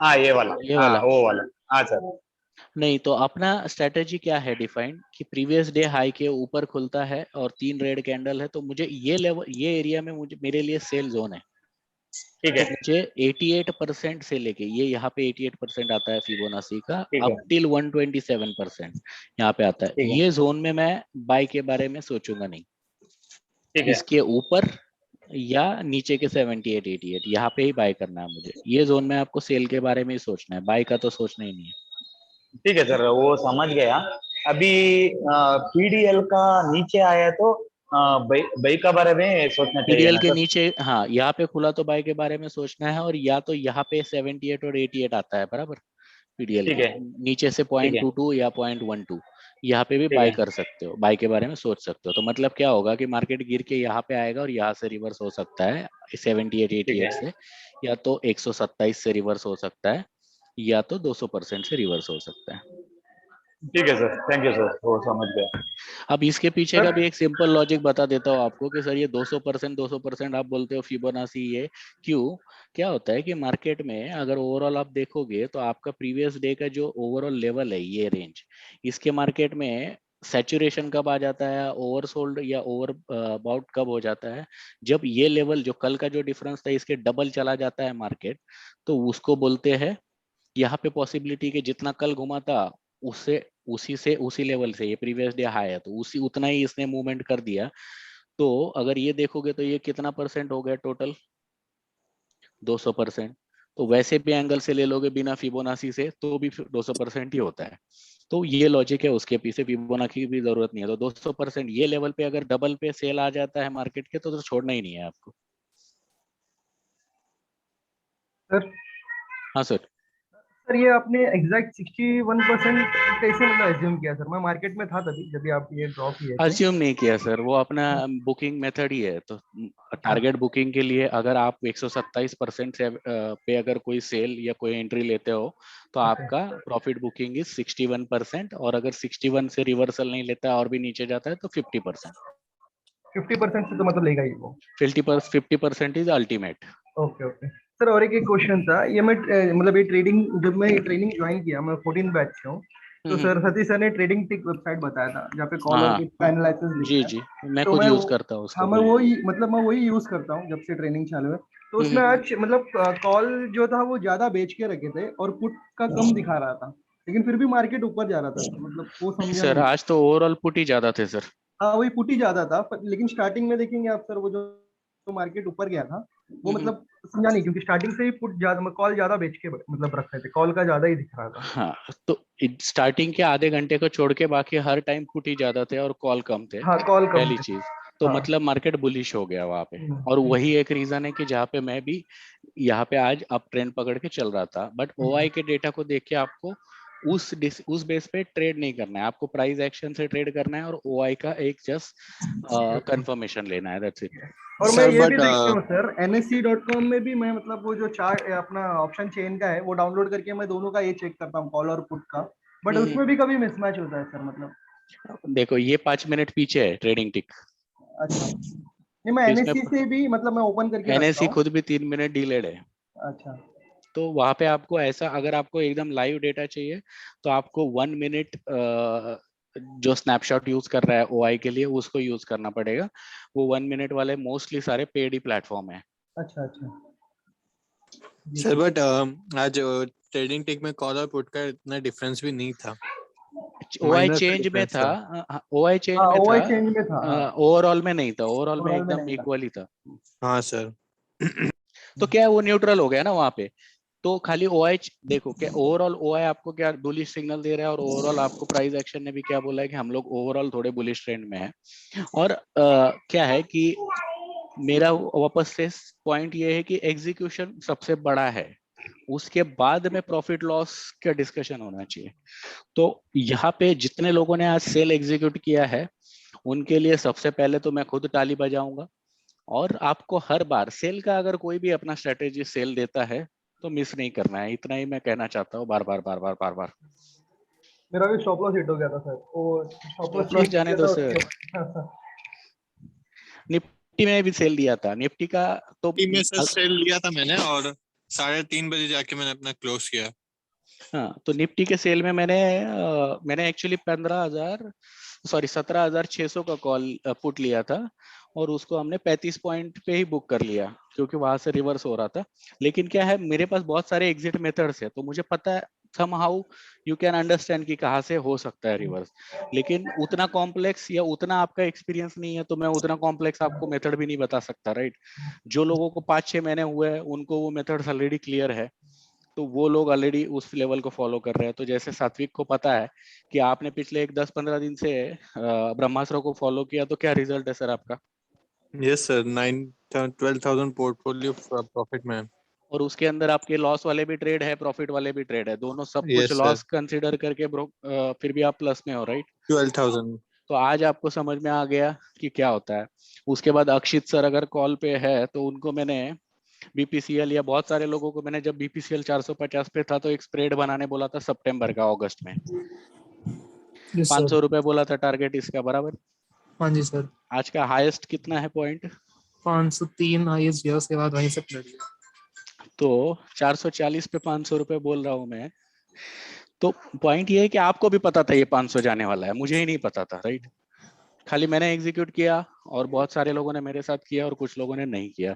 हाँ ये वाला, ये हाँ वाला वो वाला। हाँ सर। नहीं, तो अपना स्ट्रेटेजी क्या है डिफाइंड, कि प्रीवियस डे हाई के ऊपर खुलता है और 3 रेड कैंडल है, तो मुझे ये लेवल, ये एरिया में मुझे, मेरे लिए सेल जोन है। ठीक तो है। मुझे 88% से लेके, ये यहाँ पे 88% आता है फिबोनाची का, ठीक है। अप टिल 127% यहाँ पे आता है। ठीक है। ये जोन में मैं बाय के बारे में सोचूंगा नहीं। ठीक है। इसके ऊपर या नीचे के 78 88 यहाँ पे ही बाय करना है मुझे। ये जोन में आपको सेल के बारे में ही सोचना है, बाय का तो सोचना ही नहीं है। ठीक है सर, वो समझ गया। अभी पीडीएल का नीचे आया तो बाई का बारे में सोचना चाहिए पीडीएल ना के सर? नीचे, हाँ यहाँ पे खुला तो बाय के बारे में सोचना है, और या तो यहाँ पे 78 और 88 आता है, बराबर। पीडीएल ठीक के है। नीचे से ठीक है। 0.22 या 0.12 यहाँ पे भी ठीक बाय है। कर सकते हो, बाय के बारे में सोच सकते हो। तो मतलब क्या होगा कि मार्केट गिर के यहाँ पे आएगा और यहाँ से रिवर्स हो सकता है 78 ठीक 88 है। से, या तो 127 से रिवर्स हो सकता है, या तो 200% से रिवर्स हो सकता है। ठीक है सर, थैंक यू सर, वो समझ गया। अब इसके पीछे सर का भी एक सिंपल लॉजिक बता देता हूँ आपको कि सर ये 200% आप बोलते हो फिबोनाची, ये क्यों? क्या होता है कि मार्केट में अगर ओवरऑल आप देखोगे तो आपका प्रीवियस डे का जो ओवरऑल लेवल है, ये रेंज, इसके मार्केट में सैचुरेशन कब आ जाता है, ओवरसोल्ड या ओवर बाउट कब हो जाता है, जब ये लेवल जो कल का जो डिफरेंस था इसके डबल चला जाता है मार्केट, तो उसको बोलते हैं यहाँ पे पॉसिबिलिटी कि जितना कल घुमा था उससे उसी लेवल से, ये प्रीवियस डे हाई है तो उसी उतना ही इसने मूवमेंट कर दिया। तो अगर ये देखोगे तो ये कितना परसेंट हो गया टोटल, 200%। तो वैसे भी एंगल से ले लोगे बिना फिबोनाची से तो भी 200% ही होता है। तो ये लॉजिक है उसके पीछे, फिबोनाची की भी जरूरत नहीं है। तो 200% ये लेवल पे अगर डबल पे सेल आ जाता है मार्केट के तो छोड़ना ही नहीं है आपको। सर हाँ सर। सर ये आपने एग्जैक्ट 61% कैसे मतलब एज्यूम किया सर? मैं मार्केट में था तभी जब आप ये ड्रॉ किए थे। अस्यूम नहीं किया सर, वो अपना बुकिंग मेथड ही है। तो टारगेट बुकिंग के लिए अगर आप 127% से पे अगर कोई सेल या कोई एंट्री लेते हो तो आपका प्रॉफिट बुकिंग इज 61%, और अगर 61 से रिवर्सल नहीं लेता और भी नीचे जाता है तो 50%। 50% से तो मतलब लेगा ही वो। 50% is ultimate. Okay okay sir, और एक क्वेश्चन था। ये मैं मतलब ये ट्रेडिंग, जब मैं ये ट्रेनिंग ज्वाइन किया, मैं 14 बैच से हूँ। तो सर सतीश सर ने ट्रेडिंग टिक वेबसाइट बताया था जहाँ पे कॉल और हाँ पुट का एनालिसिस जी दिखता है। जी, मैं तो खुद मैं यूज करता हूँ हाँ उसको। मैं वही मतलब मैं वही यूज करता हूँ जब से ट्रेनिंग चालू है। तो उसमें आज मतलब कॉल जो था वो ज्यादा बेच के रखे थे और पुट का कम दिखा रहा था, लेकिन फिर भी मार्केट ऊपर जा रहा था सर, मतलब वो नहीं समझा सर, नहीं। आज तो ओवरऑल पुट ही ज्यादा थे सर। हाँ वही पुट ही ज्यादा था लेकिन स्टार्टिंग में देखेंगे आप सर, वो जो मार्केट ऊपर गया था वो मतलब समझा नहीं, क्योंकि स्टार्टिंग से ही पुट ज्यादा, कॉल ज्यादा बेच के मतलब रख रहे थे, कॉल का ज्यादा ही दिख रहा था। हाँ, तो स्टार्टिंग के आधे घंटे को छोड़ के बाकी हर टाइम पुट ही ज्यादा थे और कॉल कम थे, हाँ कॉल कम पहली थे। चीज। तो हाँ। मतलब मार्केट बुलिश हो गया वहां पे, और वही एक रीजन है कि जहाँ पे मैं भी यहाँ पे आज अप ट्रेंड पकड़ के चल रहा था। बट ओआई के डेटा को देख के आपको उस बेस पे ट्रेड नहीं करना है, आपको प्राइस एक्शन से ट्रेड करना है और ओआई का एक जस्ट कंफर्मेशन लेना है, दैट्स इट। और मैं सर ये भी बट देखता हूँ सर, NSE.com में भी मैं मतलब वो जो चार्ट अपना ऑप्शन चेन का है वो डाउनलोड करके मैं दोनों का ये चेक करता हूँ, कॉल और पुट का। बट उसमें भी कभी मिसमैच होता है सर, मतलब। देखो ये 5 मिनट पीछे है ट्रेडिंग टिक, अच्छा, नहीं मैं तो इसमें NSE से भी मतलब मैं ओपन करके रखता एनएससी हूँ। खुद भी 3 मिनट डीलेड है। अच्छा। तो वहां पे आपको ऐसा, अगर आपको एकदम लाइव डेटा चाहिए तो आपको 1 मिनट जो स्नैपशॉट यूज कर रहा है ओआई के लिए उसको यूज करना पड़ेगा। वो 1 मिनट वाले मोस्टली सारे पेड ही प्लेटफॉर्म है। अच्छा अच्छा जी सर सर। बट आज ट्रेडिंग टिक में कॉल और पुट का इतना डिफरेंस भी नहीं था, ओआई माइनर चेंज में डिफरेंस था, था। ओआई चेंज हाँ में था, ओआई चेंज में था, हाँ। ओवरऑल में नहीं था, ओवरऑल में ओवरऑल में एकदम नहीं था। इक्वल ही था। हाँ सर। तो क्या है, वो न्यूट्रल हो गया ना वहां पे। तो खाली ओआई देखो, क्या ओवरऑल ओआई आपको क्या बुलिश सिग्नल दे रहा है, और ओवरऑल आपको प्राइस एक्शन ने भी क्या बोला है कि हम लोग ओवरऑल थोड़े बुलिश ट्रेंड में है। और क्या है कि मेरा वापस से पॉइंट ये है कि एग्जीक्यूशन सबसे बड़ा है, उसके बाद में प्रॉफिट लॉस का डिस्कशन होना चाहिए। तो यहाँ पे जितने लोगों ने आज सेल एग्जीक्यूट किया है उनके लिए सबसे पहले तो मैं खुद ताली बजाऊंगा। और आपको हर बार सेल का अगर कोई भी अपना स्ट्रेटेजी सेल देता है तो मिस नहीं करना है, इतना ही मैं कहना चाहता हूँ, बार बार बार बार बार बार। मेरा भी स्टॉप लॉस हिट हो गया था सर, वो stop loss stop loss change जाने किया दो था सर, उसके। निफ्टी में भी सेल दिया था, निफ्टी का तो टीम में सर सेल लिया था मैंने और 3:30 बजे जाके मैंने अपना क्लोज किया। हाँ, तो निफ्टी के सेल में मैंने एक्चुअली 17,600 का कॉल पुट लिया था, और उसको हमने 35 पॉइंट पे ही बुक कर लिया क्योंकि वहां से रिवर्स हो रहा था। लेकिन क्या है, मेरे पास बहुत सारे एग्जिट मेथड्स है, तो मुझे पता है somehow यू कैन अंडरस्टैंड कि कहाँ से हो सकता है रिवर्स। लेकिन उतना कॉम्प्लेक्स या उतना आपका एक्सपीरियंस नहीं है, तो मैं उतना कॉम्प्लेक्स आपको मेथड भी नहीं बता सकता, राइट। जो लोगों को 5-6 महीने हुए हैं उनको वो मेथड्स ऑलरेडी क्लियर है, तो वो लोग ऑलरेडी उस लेवल को फॉलो कर रहे हैं। तो जैसे सात्विक को पता है कि आपने पिछले 10-15 दिन से ब्रह्मास्त्र को फॉलो किया, तो क्या रिजल्ट है सर आपका? यस सर, 9-12,000 पोर्टफोलियो प्रॉफिट में। और उसके अंदर आपके लॉस वाले भी ट्रेड है, प्रॉफिट वाले भी ट्रेड है, दोनों सब कुछ Yes, sir. लॉस कंसीडर करके फिर भी आप प्लस में हो, राइट? 12,000. तो आज आपको समझ में आ गया कि क्या होता है। उसके बाद अक्षित सर अगर कॉल पे है तो उनको मैंने बीपीसीएल या बहुत सारे लोगों को मैंने जब बीपीसीएल 450 पे था तो एक स्प्रेड बनाने बोला था सितंबर का, अगस्त में। 500 रुपए बोला था टारगेट इसका, बराबर? हाँ जी सर। आज का हाईएस्ट कितना है पॉइंट? 503 हाईएस्ट गया, उसके बाद वहीं से पलट गया। तो 440 पे 500 रुपए बोल रहा हूं मैं। तो पॉइंट ये है कि आपको भी पता था ये 500 जाने वाला है, मुझे ही नहीं पता था, राइट? खाली मैंने एग्जीक्यूट किया और बहुत सारे लोगों ने मेरे साथ किया और कुछ लोगों ने नहीं किया।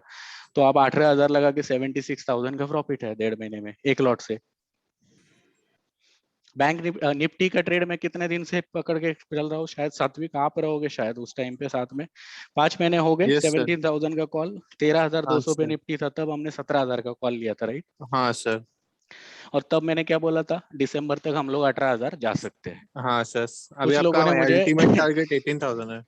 तो आप 18,000 लगा के 76,000 का प्रॉफिट है 1.5 महीने में एक लॉट से। बैंक निफ्टी का ट्रेड में कितने दिन से पकड़ के चल रहा हूँ, शायद 7वीं आप रहोगे शायद उस टाइम पे, साथ में 5 महीने हो गए। Yes, sir. 17,000 का कॉल, 13,200 पे sir. निफ्टी था, तब हमने 17,000 का कॉल लिया था, राइट? हाँ सर. और तब मैंने क्या बोला था, दिसंबर तक हम लोग 18,000 जा सकते हैं। हाँ सर. अभी कुछ लोगों आपका ने मुझे अल्टीमेट टारगेट 18,000 है.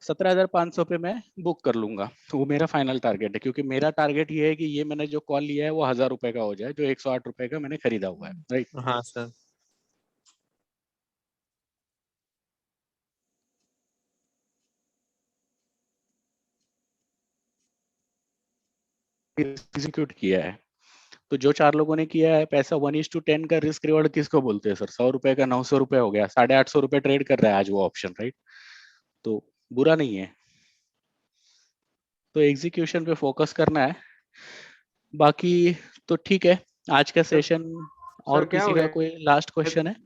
17,500 पे मैं बुक कर लूंगा, तो वो मेरा फाइनल टारगेट है, क्योंकि मेरा टारगेट ये है कि ये मैंने जो कॉल लिया है वो 1,000 रुपए का हो जाए, जो 108 रुपए का मैंने खरीदा हुआ है, राइट? हाँ सर. एग्जीक्यूट किया है। तो जो 4 लोगों ने किया है, पैसा 1:10 का रिस्क रिवॉर्ड किसको बोलते हैं सर? 100 रुपए का 900 रुपए हो गया, 850 रुपए ट्रेड कर रहा है आज वो ऑप्शन, राइट? तो बुरा नहीं है। तो एग्जीक्यूशन पे फोकस करना है, बाकी तो ठीक है। आज का सेशन और क्या किसी हो का गया? कोई लास्ट क्वेश्चन है?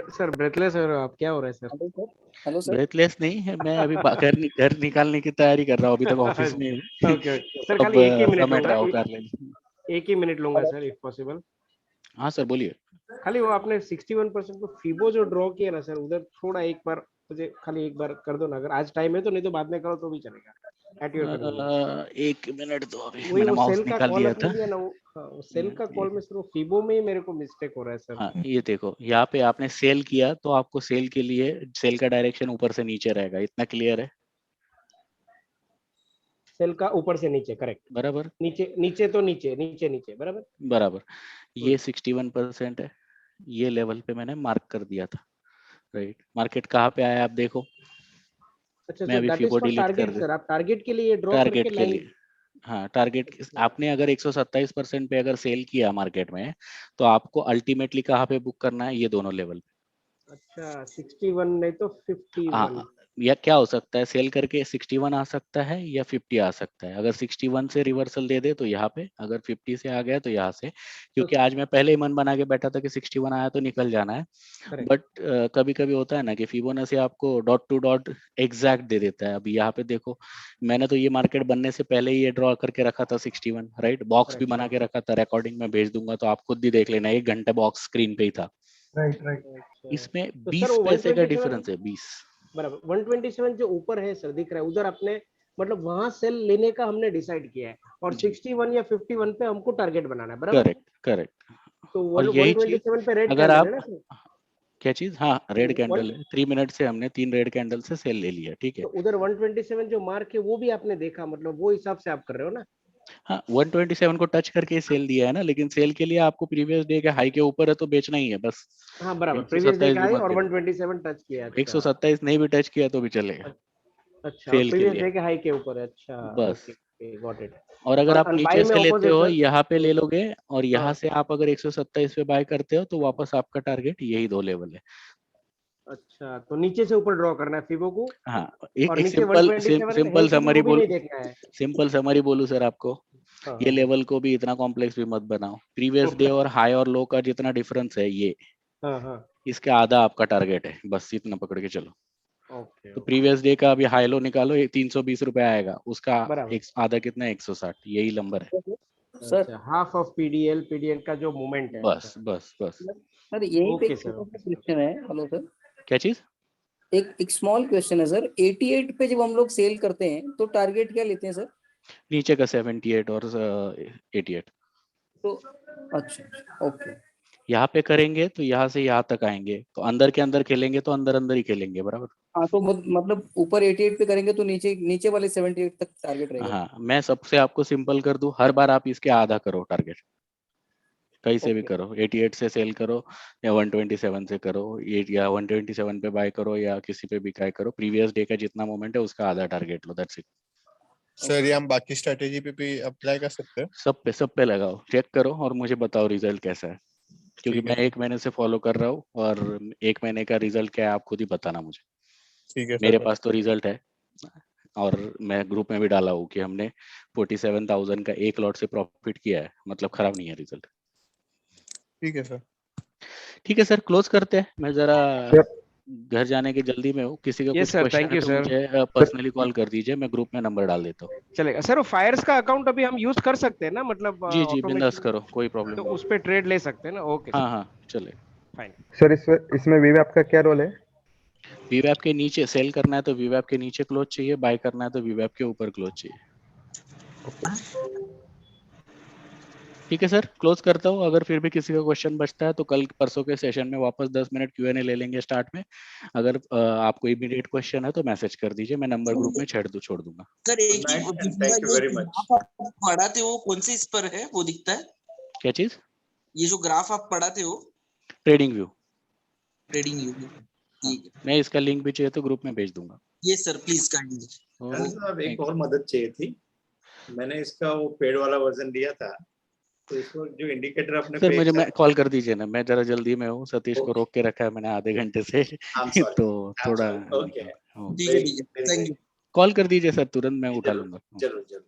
सर ब्रेथलेस हो रहे हो आप, क्या हो रहा है सर? Hello sir. ब्रेथलेस नहीं है, मैं अभी घर निकालने की तैयारी कर रहा हूँ, अभी तक ऑफिस में हूँ। ओके सर, अब खाली एक ही मिनट समेट लूंगा, रहा हूँ कर लेंगे। एक ही मिनट लूंगा सर, इफ पॉसिबल। हाँ सर बोलिए। खाली वो आपने 61% को फीबो जो ड्रॉ किया ना सर, उधर थोड़ा एक बार मुझे खाली एक बार कर दो ना, अगर आज टाइम है तो, नहीं तो बाद में करो तो भी चलेगा, एट योर कन्वीनियंस। एक मिनट दो, अभी वही मैंने वो माउस सेल का निकाल कॉल लिया आपने था। लिया ना, वो हाँ, वो सेल का कॉल में सिर्फ फीबो में ही मेरे को मिस्टेक हो रहा है सर। हाँ ये देखो, यहाँ पे आपने सेल किया तो आपको सेल के लिए सेल का डायरेक्शन ऊपर से नीचे रहेगा, इतना क्लियर है? सेल का ऊपर से नीचे, करेक्ट, बराबर। नीचे नीचे तो नीचे नीचे नीचे, बराबर बराबर। ये 61% है, ये लेवल पे मैंने मार्क कर दिया था, राइट? मार्केट कहाँ पे आया आप देखो। अच्छा मैं सर, अभी that is Fibo for delete कर टारगेट दे, सर, आप टारगेट के लिए ड्रॉ टारगेट करके के लाइन। लिए। हाँ टारगेट आपने अगर 127% पे अगर सेल किया मार्केट में, तो आपको अल्टीमेटली कहाँ पे बुक करना है, ये दोनों लेवल पे। अच्छा 61 नहीं तो 51। हाँ, या क्या हो सकता है, सेल करके 61 आ सकता है या 50 आ सकता है। अगर 61 से रिवर्सल दे दे तो यहाँ पे, अगर 50 से आ गया तो यहाँ से, क्योंकि आज मैं पहले ही मन बना के बैठा था कि 61 आया तो निकल जाना है। बट कभी कभी होता है ना कि फिबोनाची आपको डॉट टू डॉट एग्जैक्ट दे देता है। अभी यहाँ पे देखो, मैंने तो ये मार्केट बनने से पहले ही ये ड्रॉ करके रखा था 61, राइट? बॉक्स भी बना के रखा था, रिकॉर्डिंग में भेज दूंगा तो आप खुद भी देख लेना, 1 घंटे बॉक्स स्क्रीन पे ही था। राइट। इसमें तो 20 सर वो पैसे का 127 डिफरेंस है, 20। बराबर 127 जो ऊपर है सर दिख रहा है, उधर अपने मतलब वहां सेल लेने का हमने डिसाइड किया है, और 61 या 51 पे हमको टारगेट बनाना है, बराबर? Correct correct. तो और यही चीज 127 पे रेड अगर कैंडल है आप, ना सर? क्या चीज? हाँ रेड कैंडल वन- है, 3 मिनट से हमने 3 रेड कैंडल से सेल ले लिया, ठीक है? तो उधर 127 जो मार्क है वो भी आपने देखा, मतलब वो हिसाब से आप कर रहे हो ना? हाँ 127 को टच करके सेल दिया है ना, लेकिन सेल के लिए आपको प्रीवियस डे के हाई के ऊपर है तो बेचना ही है बस। हाँ बराबर, प्रीवियस डे 127 का भी हाई मत और गिरो, 127 टच किया। अच्छा 127 नहीं भी टच किया तो भी चलेगा अच्छा, और सेल के प्रीवियस लिए, डे के हाई के ऊपर है, अच्छा बस। Okay got it. और अगर आप बाई नीचे में से लेते ऑपोजिट हो, सर? यहाँ पे ले लोगे, और यहाँ हाँ से आप अगर 127 पे बाय करते हो तो वापस आपका टारगेट यही 2 लेवल है। अच्छा, तो नीचे से ऊपर ड्रॉ करना है फीबो को, हाँ एक और एक नीचे सिंपल 127 है सिंपल कि नहीं समरी वो भी बोल, नहीं देखना है। सिंपल समरी बोलूं सर आपको, हाँ ये लेवल को भी इतना कॉम्प्लेक्स भी मत बनाओ। प्रीवियस डे और हाई और लो का जितना डिफरेंस है ये, हाँ हाँ इसके आधा आपका टारगेट है, बस इतना पकड़ के चलो। ओके तो प्रीवियस डे का अभी हाई लो निकालो, 320 रुपए आएगा, उसका बराबर। एक आधा कितना है, 160, यही नंबर है। सर अच्छा, हाफ ऑफ पीडीएल का जो मूवमेंट है। बस बस बस। सर यहीं पे ओके एक सर, छोटा सा क्वेश्चन है। Hello sir. क्या चीज? एक स्मॉल क्वेश्चन है सर। 88 पे जब हम लोग सेल करते हैं तो टारगेट क्या लेते हैं सर? नीचे का 78 और 88। तो अच्छा ओके। यहाँ पे करेंगे तो यहाँ से यहाँ तक आएंगे, तो अंदर के अंदर खेलेंगे तो अंदर अंदर ही खेलेंगे, बराबर? हाँ तो मतलब ऊपर 88 पे करेंगे तो नीचे नीचे वाले 78 तक टारगेट रहेगा। हाँ, मैं सबसे आपको सिंपल कर दूं, हर बार आप इसके आधा करो टारगेट, कहीं से भी करो, 88 से सेल करो या 127 से करो, ये या 127 पे बाय करो या किसी पे भी बाय करो, प्रीवियस डे का जितना मोमेंट है उसका आधा target low, that's it. Sir ये हम बाकी स्ट्रेटेजी पे भी अप्लाई कर सकते हैं? सब पे लगाओ, चेक करो और मुझे बताओ रिजल्ट कैसा है, क्योंकि ठीक है मैं 1 महीने से फॉलो कर रहा हूँ और 1 महीने का रिजल्ट क्या है आप खुद ही बताना मुझे। ठीक है मेरे सर। पास तो रिजल्ट है और मैं ग्रुप में भी डाला हूँ कि हमने 47,000 का एक लॉट से प्रॉफिट किया है, मतलब खराब नहीं है रिजल्ट। ठीक है सर। ठीक है सर, क्लोज करते हैं, मैं जरा घर जाने की जल्दी में हूँ। किसी का Yes, कुछ sir. क्वेश्चन Thank है you, तो sir. मुझे पर्सनली कॉल कर दीजिए, मैं ग्रुप में नंबर डाल देता हूँ। चलेगा सर। वो फायर्स का अकाउंट अभी हम यूज कर सकते हैं ना, मतलब जी जी बिंदास ऑटोमेशन, करो, कोई प्रॉब्लम तो नहीं। उस पे ट्रेड ले सकते हैं ना? ओके हाँ सर, हाँ चले। फाइन। सर इसमें वीवैप का क्या रोल है? वीवैप के नीचे सेल करना है तो वीवैप के नीचे क्लोज चाहिए, बाय करना है तो वीवैप के ऊपर क्लोज चाहिए। ठीक है सर, क्लोज करता हूँ। अगर फिर भी किसी का क्वेश्चन बचता है तो कल परसों के सेशन में वापस 10 मिनट Q&A ले लेंगे स्टार्ट में। अगर आपको इमीडिएट क्वेश्चन है तो मैसेज कर दीजिए, मैं नंबर ग्रुप में छोड़ दूंगा। सर एक ही thank you very much. Graph आप पढ़ाते हो कौन से इस पर है वो दिखता है? क्या चीज? ये जो ग्राफ आप पढ़ाते हो ट्रेडिंग व्यू। Trading view. ठीक है, मैं इसका लिंक भी चाहिए तो ग्रुप में भेज दूंगा। ये सर प्लीज काइंडली। साहब एक और मदद चाहिए थी, मैंने इसका वो पेड वाला वर्जन लिया था, तो इसको जो इंडिकेटर अपने सर पे मुझे मैं कॉल कर दीजिए ना, मैं जरा जल्दी में हूँ, सतीश को रोक के रखा है मैंने आधे घंटे से तो थोड़ा ओके ठीक है, थैंक यू। कॉल कर दीजिए सर, तुरंत मैं उठा लूंगा। जरूर जरूर।